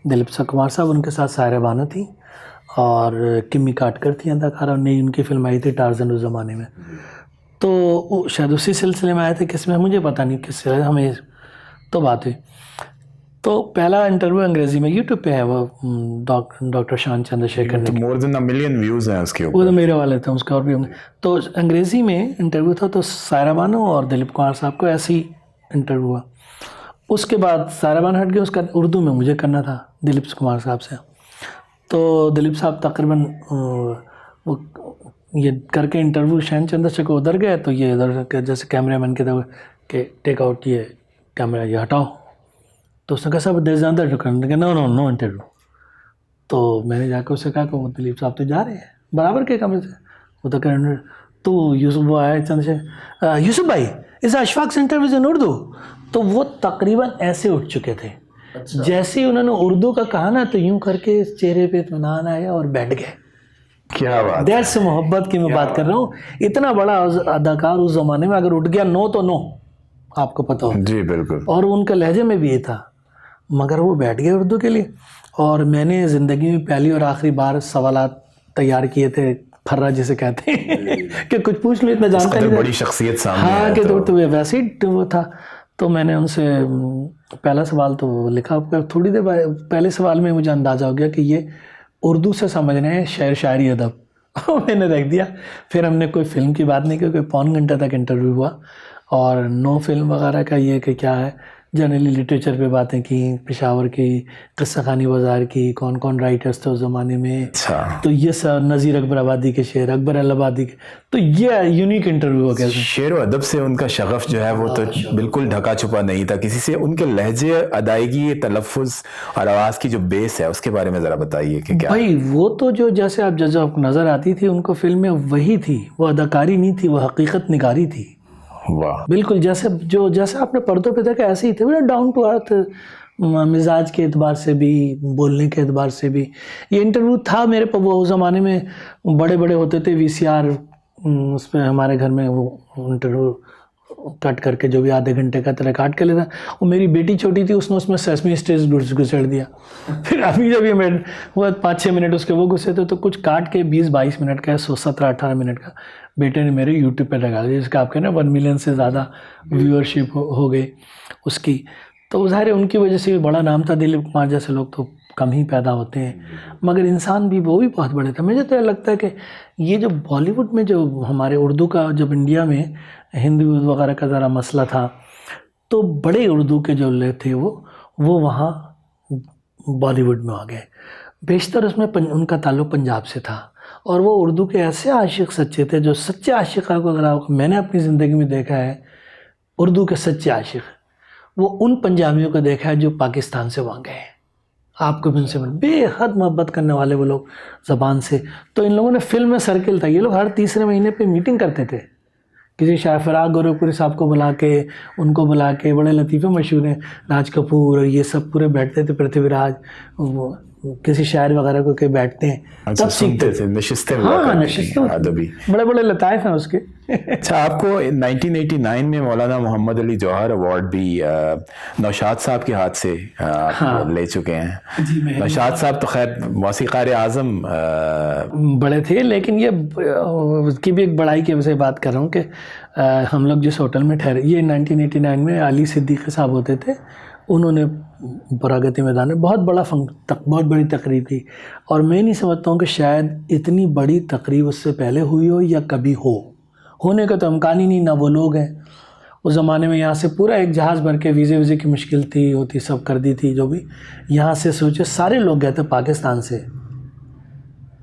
دلیپ کمار صاحب, ان کے ساتھ سائرہ بانو تھی اور کمی کاٹکر تھی اداکارہ, نئی ان کی فلم آئی تھی ٹارزن اس زمانے میں. تو شاید اسی سلسلے میں آئے تھے, کس میں مجھے پتہ نہیں کس سے ہمیں تو بات ہوئی. تو پہلا انٹرویو انگریزی میں یوٹیوب پہ ہے, وہ ڈاکٹر شان چندر شیکھر نے, مور دین 1 ملین ویوز ہیں اس کے اوپر. وہ تو میرے والے تھے, اس کا اور بھی. تو انگریزی میں انٹرویو تھا, تو سائرہ بانو اور دلیپ کمار صاحب کو ایسے ہی انٹرویو ہوا. اس کے بعد سائرہ بانو ہٹ گئی, اس کا اردو میں مجھے کرنا تھا دلیپ کمار صاحب سے. تو دلیپ صاحب تقریباً وہ یہ کر کے انٹرویو شین چندر سے کو ادھر گئے, تو یہ ادھر جیسے کیمرہ مین کے دور کہ ٹیک آؤٹ یہ کیمرہ یہ ہٹاؤ. تو اس نے کہا صاحب دیر زیادہ ڈکن, نو انٹرویو. تو میں نے جا کے اس سے کہا کہ وہ دلیپ صاحب تو جا رہے ہیں برابر کے کمرے سے, وہ تو تو یوسف وہ آئے چندر سے, یوسف بھائی از اشفاق انٹرویوز ان اردو. تو وہ تقریباً ایسے اٹھ چکے تھے, جیسے انہوں نے اردو کا کہا نا, تو یوں کر کے چہرے پہ اطمینان آیا اور بیٹھ گئے. کیا بات, دیر سے محبت کی میں بات کر رہا ہوں. اتنا بڑا اداکار اس زمانے میں اگر اٹھ گیا نو تو نو, آپ کو پتہ ہو. جی بالکل. اور ان کا لہجے میں بھی یہ تھا, مگر وہ بیٹھ گئے اردو کے لیے. اور میں نے زندگی میں پہلی اور آخری بار سوالات تیار کیے تھے, پھرا جسے کہتے ہیں کہ کچھ پوچھ لو, اتنا جانتا نہیں. بڑی شخصیت سامنے, ہاں کہ تو ویسے ہی وہ تھا. تو میں نے ان سے پہلا سوال تو لکھا, تھوڑی دیر پہلے سوال میں مجھے اندازہ ہو گیا کہ یہ اردو سے سمجھنا ہے شعر شاعری ادب. میں نے رکھ دیا. پھر ہم نے کوئی فلم کی بات نہیں کی, کوئی 1.25 گھنٹہ تک انٹرویو ہوا, اور نو فلم وغیرہ کا یہ کہ کیا ہے, جنرلی لٹریچر پہ باتیں کی, پشاور کی, قصہ خانی بازار کی, کون کون رائٹرز تھے اس زمانے میں. تو یہ سب نذیر اکبر آبادی کے شعر, اکبر الہآبادی کے. تو یہ یونیک انٹرویو ہو گیا. شعر و ادب سے ان کا شغف جو ہے وہ تو بالکل ڈھکا چھپا نہیں تھا کسی سے. ان کے لہجے, ادائیگی, تلفظ اور آواز کی جو بیس ہے اس کے بارے میں ذرا بتائیے کہ کیا. بھائی وہ تو جو جیسے آپ آپ نظر آتی تھی ان کو فلم میں, وہی تھی. وہ اداکاری نہیں تھی, وہ حقیقت نگاری تھی. واہ, بالکل جیسے آپ نے پردوں پہ دیکھا ایسے ہی تھے, ڈاؤن ٹو ارتھ, مزاج کے اعتبار سے بھی, بولنے کے اعتبار سے بھی. یہ انٹرویو تھا میرے پاس, وہ زمانے میں بڑے بڑے ہوتے تھے VCR, اس پہ ہمارے گھر میں وہ انٹرویو کٹ کر کے جو بھی آدھے گھنٹے کا طرح کاٹ کے لیتا. وہ میری بیٹی چھوٹی تھی, اس نے اس میں سیسمی اسٹیج گھسڑ دیا. پھر ابھی جب یہ وہ 5-6 منٹ اس کے وہ گھسے تھے, تو کچھ کاٹ کے 20-22 منٹ کا 17-18 منٹ کا بیٹے نے میرے یوٹیوب پہ لگا دیا, جس کا آپ کہنا 1 ملین سے زیادہ ویورشپ ہو گئی اس کی. تو ظاہر ہے ان کی وجہ سے بھی بڑا نام تھا. دلیپ کمار جیسے لوگ تو کم ہی پیدا ہوتے ہیں, مگر انسان بھی وہ بھی بہت بڑے تھے. مجھے تو یہ لگتا ہے کہ یہ جو بالی ووڈ میں جو ہمارے اردو کا, جب انڈیا میں ہندی وغیرہ کا ذرا مسئلہ تھا, تو بڑے اردو کے جو لے تھے وہ وہاں بالی ووڈ میں آ گئے. بیشتر اس میں ان کا تعلق پنجاب سے تھا, اور وہ اردو کے ایسے عاشق سچے تھے, جو سچے عاشقہ کو اگر میں نے اپنی زندگی میں دیکھا ہے, اردو کے سچے عاشق وہ ان پنجابیوں کو دیکھا ہے جو پاکستان سے وہاں گئے ہیں. آپ کو بھی ان سے بے حد محبت کرنے والے وہ لوگ زبان سے. تو ان لوگوں نے فلم میں سرکل تھا, یہ لوگ ہر تیسرے مہینے پہ میٹنگ کرتے تھے. کسی شاہ فراق گورکھپوری صاحب کو بلا کے, ان کو بلا کے, بڑے لطیفے مشہور ہیں, راج کپور اور یہ سب پورے بیٹھتے تھے, پرتھوی راج, کسی شاعر وغیرہ کو کہ بیٹھتے ہیں تب سیکھتے تھے. نشستیں ادبی بڑے بڑے لطائف ہیں اس کے. اچھا, آپ کو 1989 میں مولانا محمد علی جوہر ایوارڈ بھی نوشاد صاحب کے ہاتھ سے لے چکے ہیں. نوشاد صاحب تو خیر موسیقار اعظم بڑے تھے, لیکن یہ اس کی بھی ایک بڑائی کی وجہ سے بات کر رہا ہوں کہ ہم لوگ جس ہوٹل میں ٹھہرے, یہ 1989 میں علی صدیقی صاحب ہوتے تھے, انہوں نے پراگتی میدان میں بہت بڑی تقریب کی. اور میں نہیں سمجھتا ہوں کہ شاید اتنی بڑی تقریب اس سے پہلے ہوئی ہو یا کبھی ہونے کا تو امکان ہی نہیں. نہ وہ لوگ ہیں اس زمانے میں, یہاں سے پورا ایک جہاز بھر کے ویزے کی مشکل تھی, ہوتی سب کر دی تھی جو بھی. یہاں سے سوچے سارے لوگ گئے تھے پاکستان سے,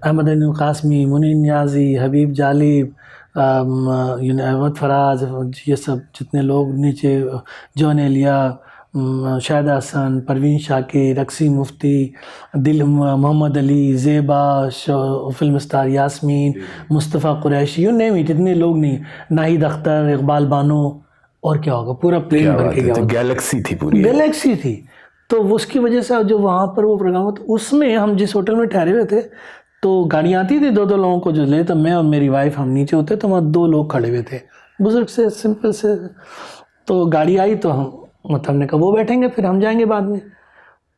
احمد علی قاسمی, منیر نیازی, حبیب جالب, احمد فراز, یہ سب جتنے لوگ نیچے, جون ایلیا, شاہدہ حسن, پروین شاکر, رقصی مفتی, محمد علی, زیبا, فلم اسٹار یاسمین, مصطفیٰ قریشی, یوں نہیں جتنے لوگ نہیں, ناہید اختر, اقبال بانو, اور کیا ہوگا, پورا پلین بھر کے گیا, گیلیکسی تھی, پوری گیلیکسی تھی. تو اس کی وجہ سے جو وہاں پر وہ پروگرام ہوتا, اس میں ہم جس ہوٹل میں ٹھہرے ہوئے تھے, تو گاڑیاں آتی تھی 2 لوگوں کو جو لے, تو میں اور میری وائف ہم نیچے ہوتے, تو وہاں 2 لوگ کھڑے ہوئے تھے بزرگ سے, سمپل سے. تو گاڑی آئی تو ہم نے کہا وہ بیٹھیں گے, پھر ہم جائیں گے بعد میں.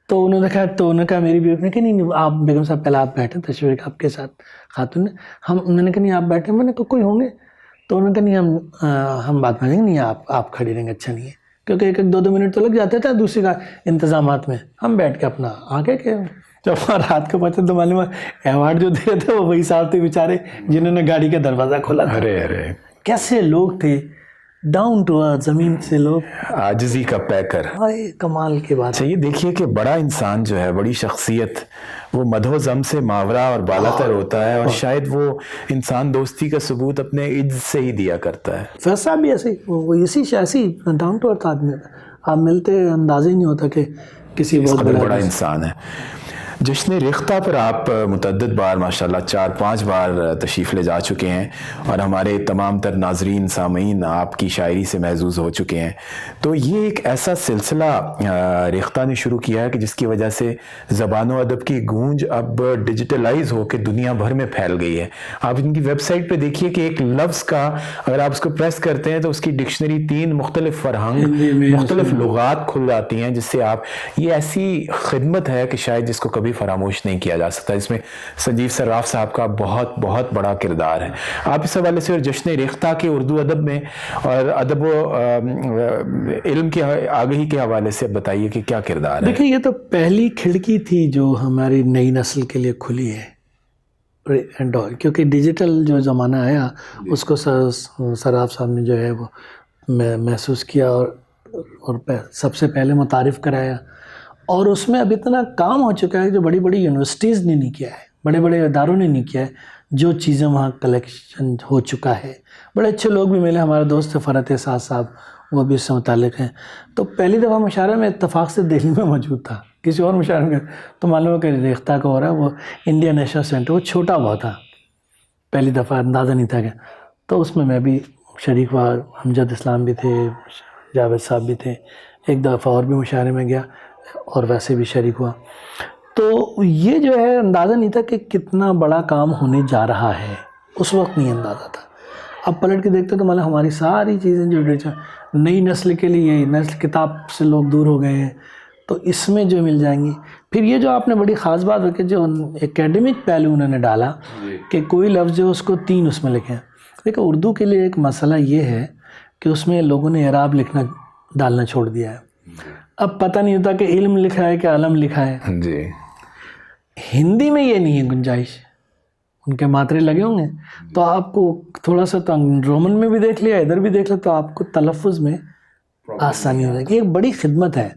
تو انہوں نے کہا میری بیوی نے کہ نہیں آپ بیگم صاحب پہلے آپ بیٹھیں, تشریف آپ کے ساتھ خاتون نے. میں نے کہا نہیں آپ بیٹھیں, میں نے کہا کوئی ہوں گے, تو انہوں نے کہا نہیں ہم بات کریں گے, نہیں آپ کھڑی رہیں گے, اچھا نہیں ہے, کیونکہ 1-2 منٹ تو لگ جاتے تھے دوسری کا انتظامات میں. ہم بیٹھ کے اپنا آگے کے جب رات کو پہنچے تو معلوم ایوارڈ جو دے رہے تھے وہ وہی صاحب تھے بیچارے, جنہوں نے گاڑی کا دروازہ کھولا تھا. ارے کیسے لوگ تھے, ڈاؤن ٹو ارتھ, زمین سے لوگ, عاجزی کا پیکر. کمال کی بات. یہ دیکھیے کہ بڑا انسان جو ہے, بڑی شخصیت, وہ مدح و ذم سے ماورا اور بالا تر ہوتا ہے, اور شاید وہ انسان دوستی کا ثبوت اپنے عجز سے ہی دیا کرتا ہے. فیصلہ بھی ایسے وہ ایسی ڈاؤن ٹو ارتھ آدمی, آپ ملتے اندازہ ہی نہیں ہوتا کہ کسی بہت بڑا انسان ہے. جشن ریختہ پر آپ متعدد بار ماشاءاللہ 4-5 بار تشریف لے جا چکے ہیں, اور ہمارے تمام تر ناظرین سامعین آپ کی شاعری سے محظوظ ہو چکے ہیں. تو یہ ایک ایسا سلسلہ ریختہ نے شروع کیا ہے کہ جس کی وجہ سے زبان و ادب کی گونج اب ڈیجیٹلائز ہو کے دنیا بھر میں پھیل گئی ہے. آپ ان کی ویب سائٹ پہ دیکھیے کہ ایک لفظ کا اگر آپ اس کو پریس کرتے ہیں تو اس کی ڈکشنری 3 مختلف فرہنگ, مختلف لغات کھل جاتی ہیں, جس سے آپ, یہ ایسی خدمت ہے کہ شاید جس کو کبھی فراموش نہیں کیا جا سکتا. اس میں سنجیو صراف صاحب کا بہت بہت بڑا کردار ہے. آپ اس حوالے سے اور جشن ریختہ کے اردو ادب میں اور ادب و علم کے آگہی کے حوالے سے بتائیے کہ کیا کردار ہے. دیکھیں, یہ تو پہلی کھڑکی تھی جو ہماری نئی نسل کے لیے کھلی ہے, کیونکہ ڈیجیٹل جو زمانہ آیا اس کو صراف صاحب نے جو ہے وہ محسوس کیا اور سب سے پہلے متعارف کرایا. اور اس میں اب اتنا کام ہو چکا ہے جو بڑی بڑی یونیورسٹیز نے نہیں کیا ہے, بڑے بڑے اداروں نے نہیں کیا ہے, جو چیزیں وہاں کلیکشن ہو چکا ہے. بڑے اچھے لوگ بھی ملے, ہمارے دوست فرحت احساس صاحب, وہ بھی اس سے متعلق ہیں. تو پہلی دفعہ مشاعرہ میں اتفاق سے دہلی میں موجود تھا, کسی اور مشاعرے میں تو معلوم ہے کہ ریختہ کا ہو رہا ہے, وہ انڈیا نیشنل سینٹر, وہ چھوٹا ہوا تھا, پہلی دفعہ اندازہ نہیں تھا کہ, تو اس میں بھی شریک ہوا, امجد اسلام بھی تھے, جاوید صاحب بھی تھے. ایک دفعہ اور بھی مشاعرے میں گیا اور ویسے بھی شریک ہوا. تو یہ جو ہے اندازہ نہیں تھا کہ کتنا بڑا کام ہونے جا رہا ہے, اس وقت نہیں اندازہ تھا. اب پلٹ کے دیکھتے تو مطلب ہماری ساری چیزیں جو نئی نسل کے لیے یہی نسل کتاب سے لوگ دور ہو گئے ہیں، تو اس میں جو مل جائیں گی. پھر یہ جو آپ نے بڑی خاص بات رکھی جو ایکیڈمک پہلو انہوں نے ڈالا کہ کوئی لفظ جو اس کو 3 اس میں لکھیں. دیکھیں اردو کے لیے ایک مسئلہ یہ ہے کہ اس میں لوگوں نے اعراب لکھنا ڈالنا چھوڑ دیا ہے. اب پتہ نہیں ہوتا کہ علم لکھا ہے کہ علم لکھا ہے. جی. ہندی میں یہ نہیں ہے گنجائش، ان کے ماترے لگے ہوں گے تو آپ کو تھوڑا سا رومن میں بھی دیکھ لیا ادھر بھی دیکھ لیا تو آپ کو تلفظ میں آسانی ہو جائے گی. ایک بڑی خدمت ہے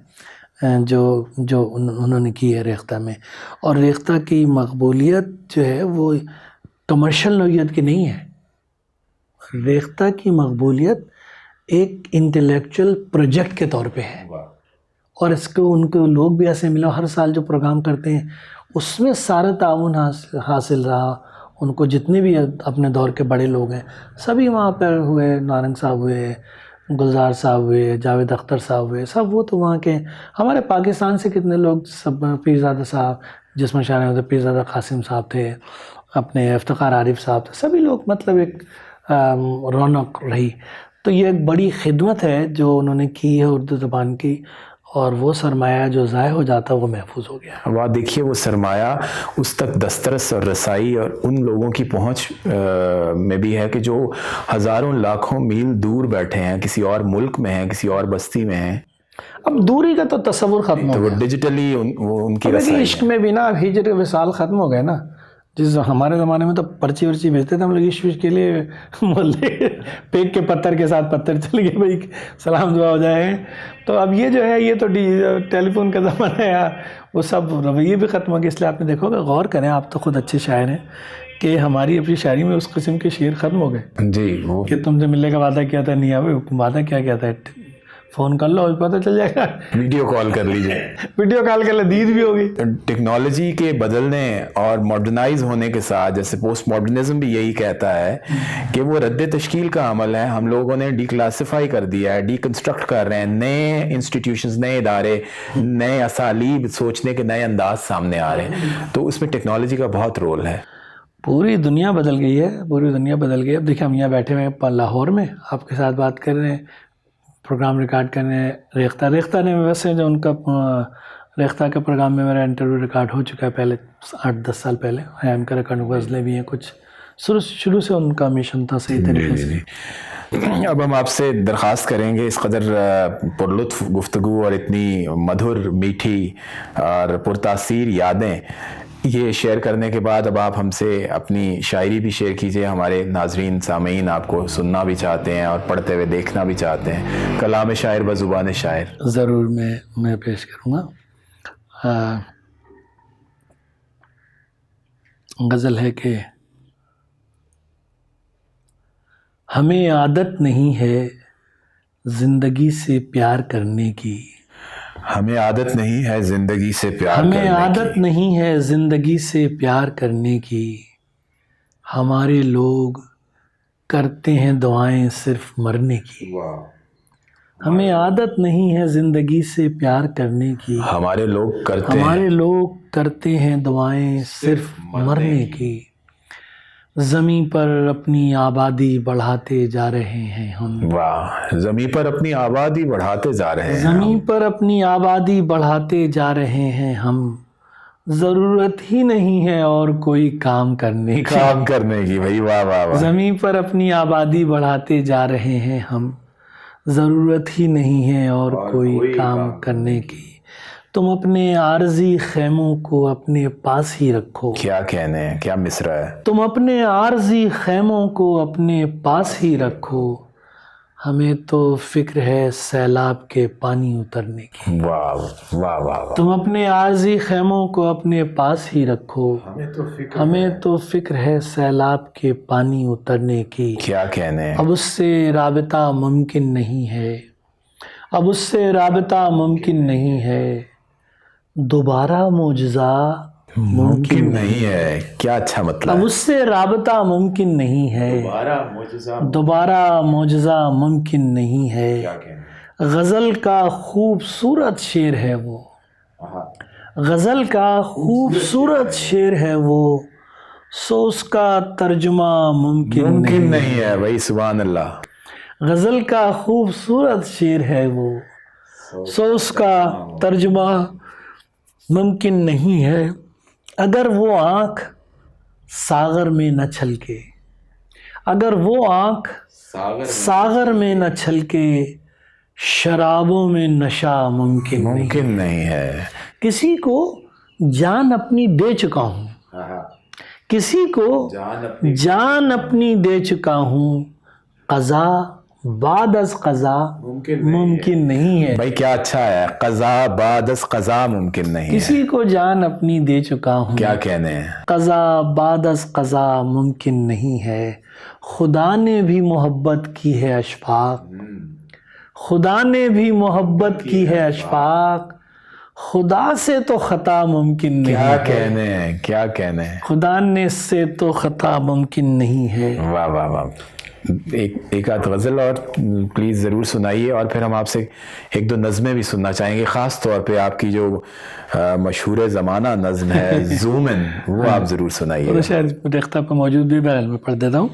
جو انہوں نے کی ہے ریختہ میں. اور ریختہ کی مقبولیت جو ہے وہ کمرشل نوعیت کی نہیں ہے. ریختہ کی مقبولیت ایک انٹلیکچوئل پروجیکٹ کے طور پہ ہے، اور اس کو ان کو لوگ بھی ایسے ملا. ہر سال جو پروگرام کرتے ہیں اس میں سارا تعاون حاصل رہا. ان کو جتنے بھی اپنے دور کے بڑے لوگ ہیں سبھی وہاں پر ہوئے، نارنگ صاحب ہوئے، گلزار صاحب ہوئے، جاوید اختر صاحب ہوئے، سب وہ تو وہاں کے. ہمارے پاکستان سے کتنے لوگ، سب پیرزادہ صاحب جس میں شامل ہوتے، پیرزادہ قاسم صاحب تھے، اپنے افتخار عارف صاحب تھے، سبھی لوگ مطلب ایک رونق رہی. تو یہ ایک بڑی خدمت ہے جو انہوں نے کی ہے اردو زبان کی، اور وہ سرمایہ جو ضائع ہو جاتا وہ محفوظ ہو گیا. واہ، دیکھیے وہ سرمایہ اس تک دسترس اور رسائی اور ان لوگوں کی پہنچ میں بھی ہے کہ جو ہزاروں لاکھوں میل دور بیٹھے ہیں، کسی اور ملک میں ہیں، کسی اور بستی میں ہیں. اب دوری کا تو تصور ختم تو ہو وہ گیا. ڈیجیٹلی ان کی رسائی عشق میں بھی نا اب ہجر وصال ختم ہو گئے نا. جس ہمارے زمانے میں تو پرچی ورچی بھیجتے تھے ہم لوگ عشق کے لیے، محلے پیک کے پتھر کے ساتھ پتھر چل گئے بھائی سلام دعا ہو جائے. تو اب یہ جو ہے یہ تو ٹیلی فون کا زمانہ ہے، وہ سب رویے بھی ختم ہو گئے. اس لیے آپ نے دیکھو گا، غور کریں، آپ تو خود اچھے شاعر ہیں، کہ ہماری اپنی شاعری میں اس قسم کے شعر ختم ہو گئے. جی. وہ کہ تم سے ملنے کا وعدہ کیا تھا، نہیں آوے، وعدہ کیا کیا تھا، فون کر لو پتہ چل جائے گا، ویڈیو کال کر لیجئے. ویڈیو کال کر لے، دید بھی ہوگی. ٹیکنالوجی کے بدلنے اور ماڈرنائز ہونے کے ساتھ، جیسے پوسٹ ماڈرنزم بھی یہی کہتا ہے کہ وہ رد تشکیل کا عمل ہے. ہم لوگوں نے ڈی کلاسیفائی کر دیا ہے، ڈی کنسٹرکٹ کر رہے ہیں. نئے انسٹیٹیوشنز، نئے ادارے، نئے اسالیب سوچنے کے نئے انداز سامنے آ رہے ہیں. تو اس میں ٹیکنالوجی کا بہت رول ہے. پوری دنیا بدل گئی ہے، پوری دنیا بدل گئی ہے. اب دیکھیں ہم یہاں بیٹھے ہوئے ہیں لاہور میں، آپ کے ساتھ بات کر رہے ہیں، پروگرام ریکارڈ کر رہے ہیں. ریختہ نے ویسے جو ان کا ریختہ کے پروگرام میں میرا انٹرویو ریکارڈ ہو چکا ہے پہلے 8-10 سال پہلے. ان کا ریکارڈ غزلیں بھی ہیں کچھ، شروع سے ان کا مشن تھا صحیح طریقے سے. اب ہم آپ سے درخواست کریں گے، اس قدر پرلطف گفتگو اور اتنی مدھر، میٹھی اور پرتاثیر یادیں یہ شیئر کرنے کے بعد اب آپ ہم سے اپنی شاعری بھی شیئر کیجئے. ہمارے ناظرین سامعین آپ کو سننا بھی چاہتے ہیں اور پڑھتے ہوئے دیکھنا بھی چاہتے ہیں. کلام شاعر بزبان شاعر. ضرور میں پیش کروں گا. غزل ہے کہ ہمیں عادت نہیں ہے زندگی سے پیار کرنے کی، ہمیں عادت نہیں ہے زندگی سے پیار کرنے کی، ہمیں عادت نہیں ہے زندگی سے پیار کرنے کی. ہمارے لوگ کرتے ہیں دعائیں صرف مرنے کی. ہمیں عادت نہیں ہے زندگی سے پیار کرنے کی، ہمارے لوگ کرتے ہیں دعائیں صرف مرنے کی. زمیں پر اپنی آبادی بڑھاتے جا رہے ہیں ہم. واہ، زمیں پر اپنی آبادی بڑھاتے جا رہے ہیں. زمیں پر اپنی آبادی بڑھاتے جا رہے ہیں ہم. ضرورت ہی نہیں ہے اور کوئی کام کرنے کی. بھائی واہ واہ واہ. زمیں پر اپنی آبادی بڑھاتے جا رہے ہیں ہم. ضرورت ہی نہیں ہے اور کوئی کام کرنے کی. تم اپنے عارضی خیموں کو اپنے پاس ہی رکھو. کیا کہنے ہیں، کیا مصرع ہے. تم اپنے عارضی خیموں کو اپنے پاس ہی رکھو. ہمیں تو فکر ہے سیلاب کے پانی اترنے کی. واہ واہ واہ. تم اپنے عارضی خیموں کو اپنے پاس ہی رکھو. ہمیں تو فکر ہے سیلاب کے پانی اترنے کی. کیا کہنے ہیں. اب اس سے رابطہ ممکن نہیں ہے، اب اس سے رابطہ ممکن نہیں ہے. دوبارہ معجزہ ممکن نہیں ہے. کیا اچھا مطلب. اب اس سے رابطہ ممکن نہیں ہے، دوبارہ معجزہ ممکن نہیں ہے. غزل کا خوبصورت شعر ہے وہ، غزل کا خوبصورت شعر ہے وہ. سو اس کا ترجمہ ممکن نہیں ہے بھائی، سبحان اللہ. غزل کا خوبصورت شعر ہے وہ، سو اس کا ترجمہ ممکن نہیں ہے. اگر وہ آنکھ ساغر میں نہ چھلکے، اگر وہ آنکھ ساغر میں نہ چھلکے، شرابوں میں نشہ ممکن نہیں ہے. کسی کو جان اپنی دے چکا ہوں، کسی کو جان اپنی دے چکا ہوں، قضا بعد از قضا ممکن نہیں ہے. بھائی کیا اچھا ہے، قضا بعد از قضا ممکن نہیں ہے. کسی کو جان اپنی دے چکا ہوں، کیا کہنے ہیں. قضا بعد از قضا ممکن نہیں ہے. خدا نے بھی محبت کی ہے اشفاق، خدا نے بھی محبت کی ہے اشفاق، خدا سے تو خطا ممکن نہیں کیا ہے. کہنے ہیں، کیا کہنے ہیں. خدا نے سے تو خطا ممکن نہیں ہے. واہ واہ واہ. ایک آدھ غزل اور پلیز ضرور سنائیے، اور پھر ہم آپ سے ایک دو نظمیں بھی سننا چاہیں گے، خاص طور پہ آپ کی جو مشہور زمانہ نظم ہے زوم ان، وہ آپ ضرور سنائیے. تو شاید ریختہ پہ موجود بھی بغل میں پڑھ دیتا ہوں.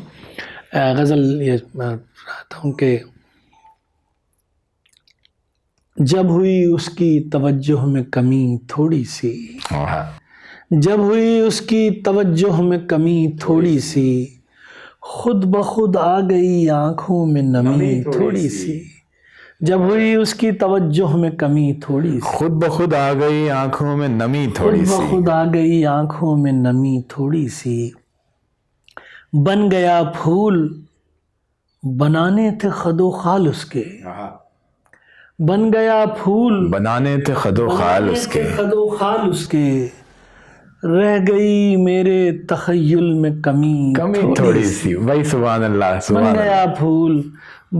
غزل یہ چاہتا ہوں کہ جب ہوئی اس کی توجہ میں کمی تھوڑی سی، جب ہوئی اس کی توجہ میں کمی تھوڑی سی، خود بخود آ گئی آنکھوں میں نمی تھوڑی سی. جب ہوئی اس کی توجہ میں کمی تھوڑی سی، خود بخود آ گئی آنکھوں میں نمی تھوڑی خود سی. بخود آ گئی آنکھوں میں نمی تھوڑی سی. بن گیا پھول بنانے تھے خد و خال اس کے، بن گیا پھول بنانے تھے خد و خال اس کے، خد و خال اس کے، رہ گئی میرے تخیل میں کمی تھوڑی سی. بھائی سبحان اللہ، بن سبحان اللہ. گیا پھول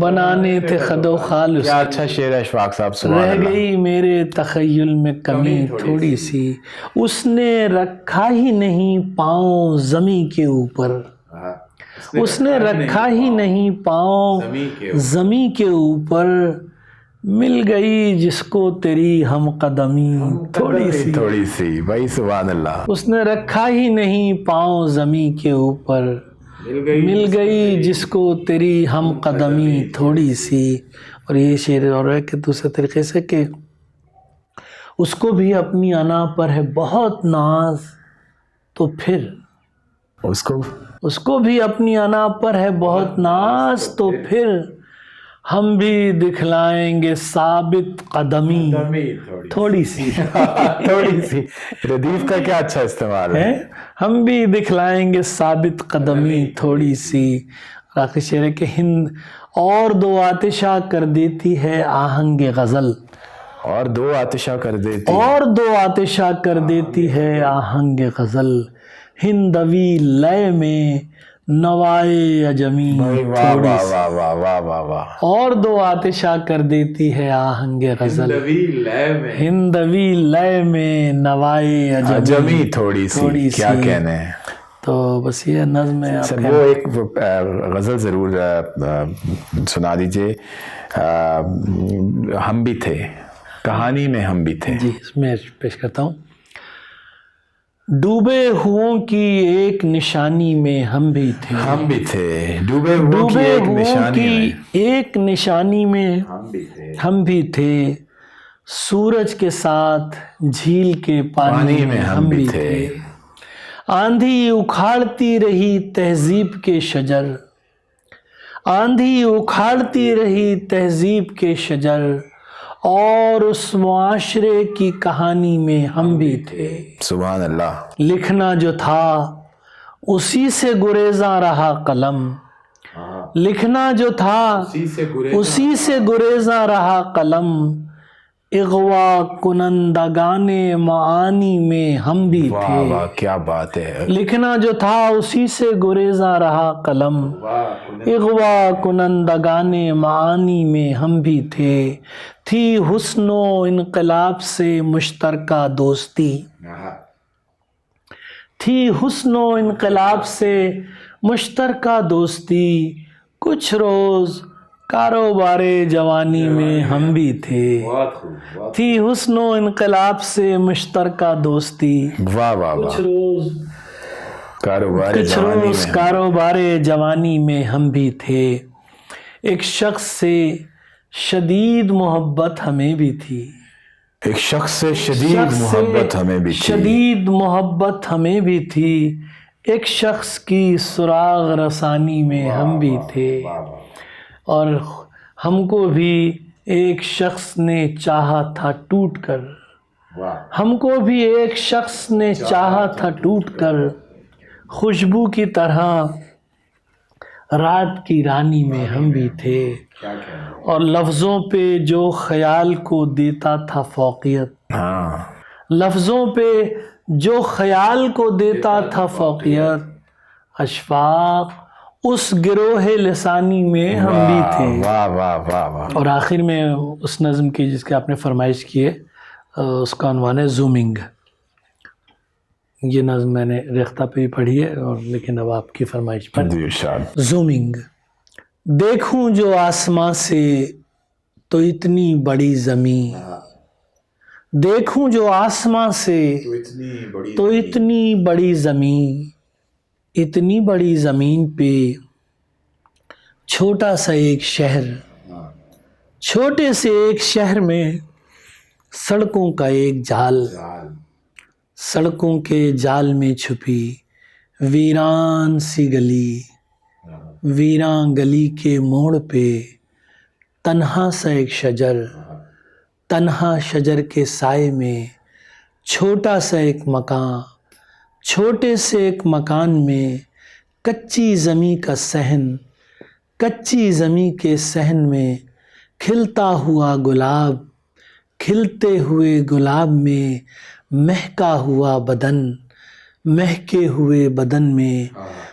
بنانے تھے خد و خال اس کیا کے، اچھا شعر ہے اشفاق صاحب، سبحان رہ اللہ. گئی میرے تخیل میں کمی تھوڑی سی. اس نے رکھا ہی نہیں پاؤں زمیں کے اوپر، اس نے رکھا ہی نہیں پاؤں زمیں کے اوپر، مل گئی جس کو تیری ہم قدمی تھوڑی سی. تھوڑی سی. بھائی سبحان اللہ. اس نے رکھا ہی نہیں پاؤں زمیں کے اوپر، مل گئی جس کو تیری ہم قدمی تھوڑی سی. اور یہ شعر اور ہے کہ دوسرے طریقے سے کہ اس کو بھی اپنی انا پر ہے بہت ناز، تو پھر اس کو بھی اپنی انا پر ہے بہت ناز، تو پھر ہم بھی دکھلائیں گے ثابت قدمی تھوڑی سی. تھوڑی سی. ردیف کا کیا اچھا استعمال ہے. ہم بھی دکھلائیں گے ثابت قدمی تھوڑی سی. آخر شعر ہے کہ ہند اور دو آتشہ کر دیتی ہے آہنگ غزل، اور دو آتشہ کر دیتی، اور دو آتشہ کر دیتی ہے آہنگ غزل، ہندوی لے میں نوائے عجمی تھوڑی سی. واہ واہ واہ واہ واہ. اور دو آتشہ کر دیتی ہے آہنگ غزل، ہندوی لے میں نوائے عجمی تھوڑی سی. کیا کہنے ہیں. تو بس یہ نظم ہے. وہ ایک غزل ضرور سنا دیجئے. ہم بھی تھے، کہانی میں ہم بھی تھے. جی اس میں پیش کرتا ہوں. ڈوبے ہووں کی ایک نشانی میں ہم بھی تھے، ہم بھی تھے. ڈوبے ہووں کی ایک نشانی میں ہم بھی تھے، سورج کے ساتھ جھیل کے پانی میں ہم بھی تھے. آندھی اکھاڑتی رہی تہذیب کے شجر، آندھی اکھاڑتی رہی تہذیب کے شجر، اور اس معاشرے کی کہانی میں ہم بھی تھے. سبحان اللہ. لکھنا جو تھا اسی سے گریزاں رہا قلم، لکھنا جو تھا اسی سے گریزاں رہا قلم، اغوا کنندگان معانی میں ہم بھی تھے. واہ کیا بات ہے. لکھنا جو تھا اسی سے گریزاں رہا قلم، اغوا کنندگان معانی میں ہم بھی تھے. تھی حسن و انقلاب سے مشترکہ دوستی، تھی حسن و انقلاب سے مشترکہ دوستی، کچھ روز کاروبار جوانی میں ہم بھی تھے. تھی حسن و انقلاب سے مشترکہ دوستی، واہ واہ کچھ واہ. روز کاروبار کچھ جوانی روز میں کاروبار جوانی میں ہم بھی تھے، ایک شخص سے شدید محبت ہمیں بھی تھی، ایک شخص سے شدید محبت ہمیں بھی تھی، شدید محبت ہمیں بھی تھی، ایک شخص کی سراغ رسانی میں ہم بھی تھے، اور ہم کو بھی ایک شخص نے چاہا تھا ٹوٹ کر، ہم کو بھی ایک شخص نے چاہا تھا ٹوٹ کر، خوشبو کی طرح رات کی رانی میں ہم بھی تھے، اور لفظوں پہ جو خیال کو دیتا تھا فوقیت، ہاں لفظوں پہ جو خیال کو دیتا تھا فوقیت، اشفاق اس گروہ لسانی میں ہم بھی تھے۔ واہ واہ واہ واہ، اور آخر میں اس نظم کی جس کی آپ نے فرمائش کی ہے، اس کا عنوان ہے زومنگ۔ یہ نظم میں نے ریختہ پہ ہی پڑھی ہے، اور لیکن اب آپ کی فرمائش پر جی ارشاد۔ زومنگ۔ دیکھوں جو آسمان سے تو اتنی بڑی زمین، دیکھوں جو آسمان سے تو اتنی بڑی زمین، اتنی بڑی زمین پہ چھوٹا سا ایک شہر، چھوٹے سے ایک شہر میں سڑکوں کا ایک جال، سڑکوں کے جال میں چھپی ویران سی گلی، ویران گلی کے موڑ پہ تنہا سا ایک شجر، تنہا شجر کے سائے میں چھوٹا سا ایک مکان، چھوٹے سے ایک مکان میں کچی زمیں کا صحن، کچی زمیں کے صحن میں کھلتا ہوا گلاب، کھلتے ہوئے گلاب میں مہکا ہوا بدن، مہکے ہوئے بدن میں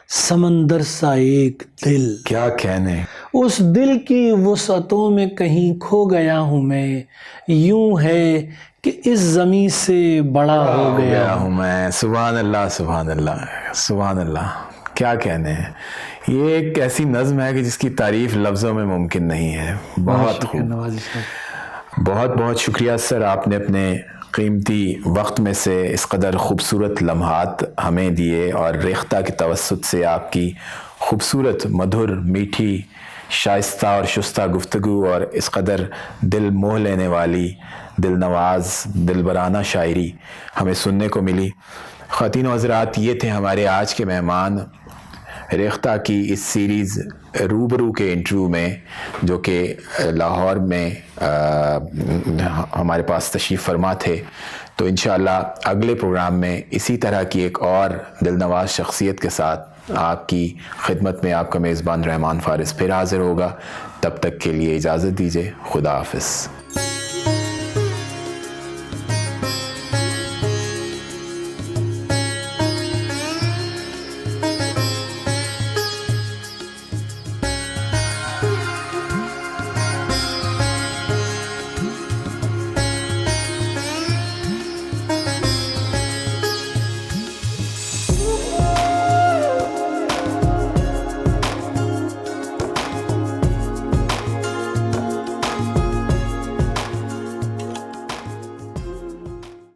سمندر سا ایک دل، کیا کہنے، اس دل کی وسعتوں میں کہیں کھو گیا ہوں میں، یوں ہے کہ اس زمیں سے بڑا ہو گیا ہوں۔ میں سبحان اللہ سبحان اللہ سبحان اللہ، کیا کہنے ہیں۔ یہ ایک ایسی نظم ہے کہ جس کی تعریف لفظوں میں ممکن نہیں ہے۔ بہت خوب، نوازی صاحب، بہت بہت شکریہ سر، آپ نے اپنے قیمتی وقت میں سے اس قدر خوبصورت لمحات ہمیں دیے، اور ریختہ کے توسط سے آپ کی خوبصورت، مدھر، میٹھی، شائستہ اور شستہ گفتگو، اور اس قدر دل موہ لینے والی، دل نواز، دل برانہ شاعری ہمیں سننے کو ملی۔ خواتین و حضرات، یہ تھے ہمارے آج کے مہمان ریختہ کی اس سیریز روبرو کے انٹرویو میں، جو کہ لاہور میں ہمارے پاس تشریف فرما تھے۔ تو انشاءاللہ اگلے پروگرام میں اسی طرح کی ایک اور دل نواز شخصیت کے ساتھ آپ کی خدمت میں آپ کا میزبان رحمان فارس پھر حاضر ہوگا۔ تب تک کے لیے اجازت دیجیے، خدا حافظ۔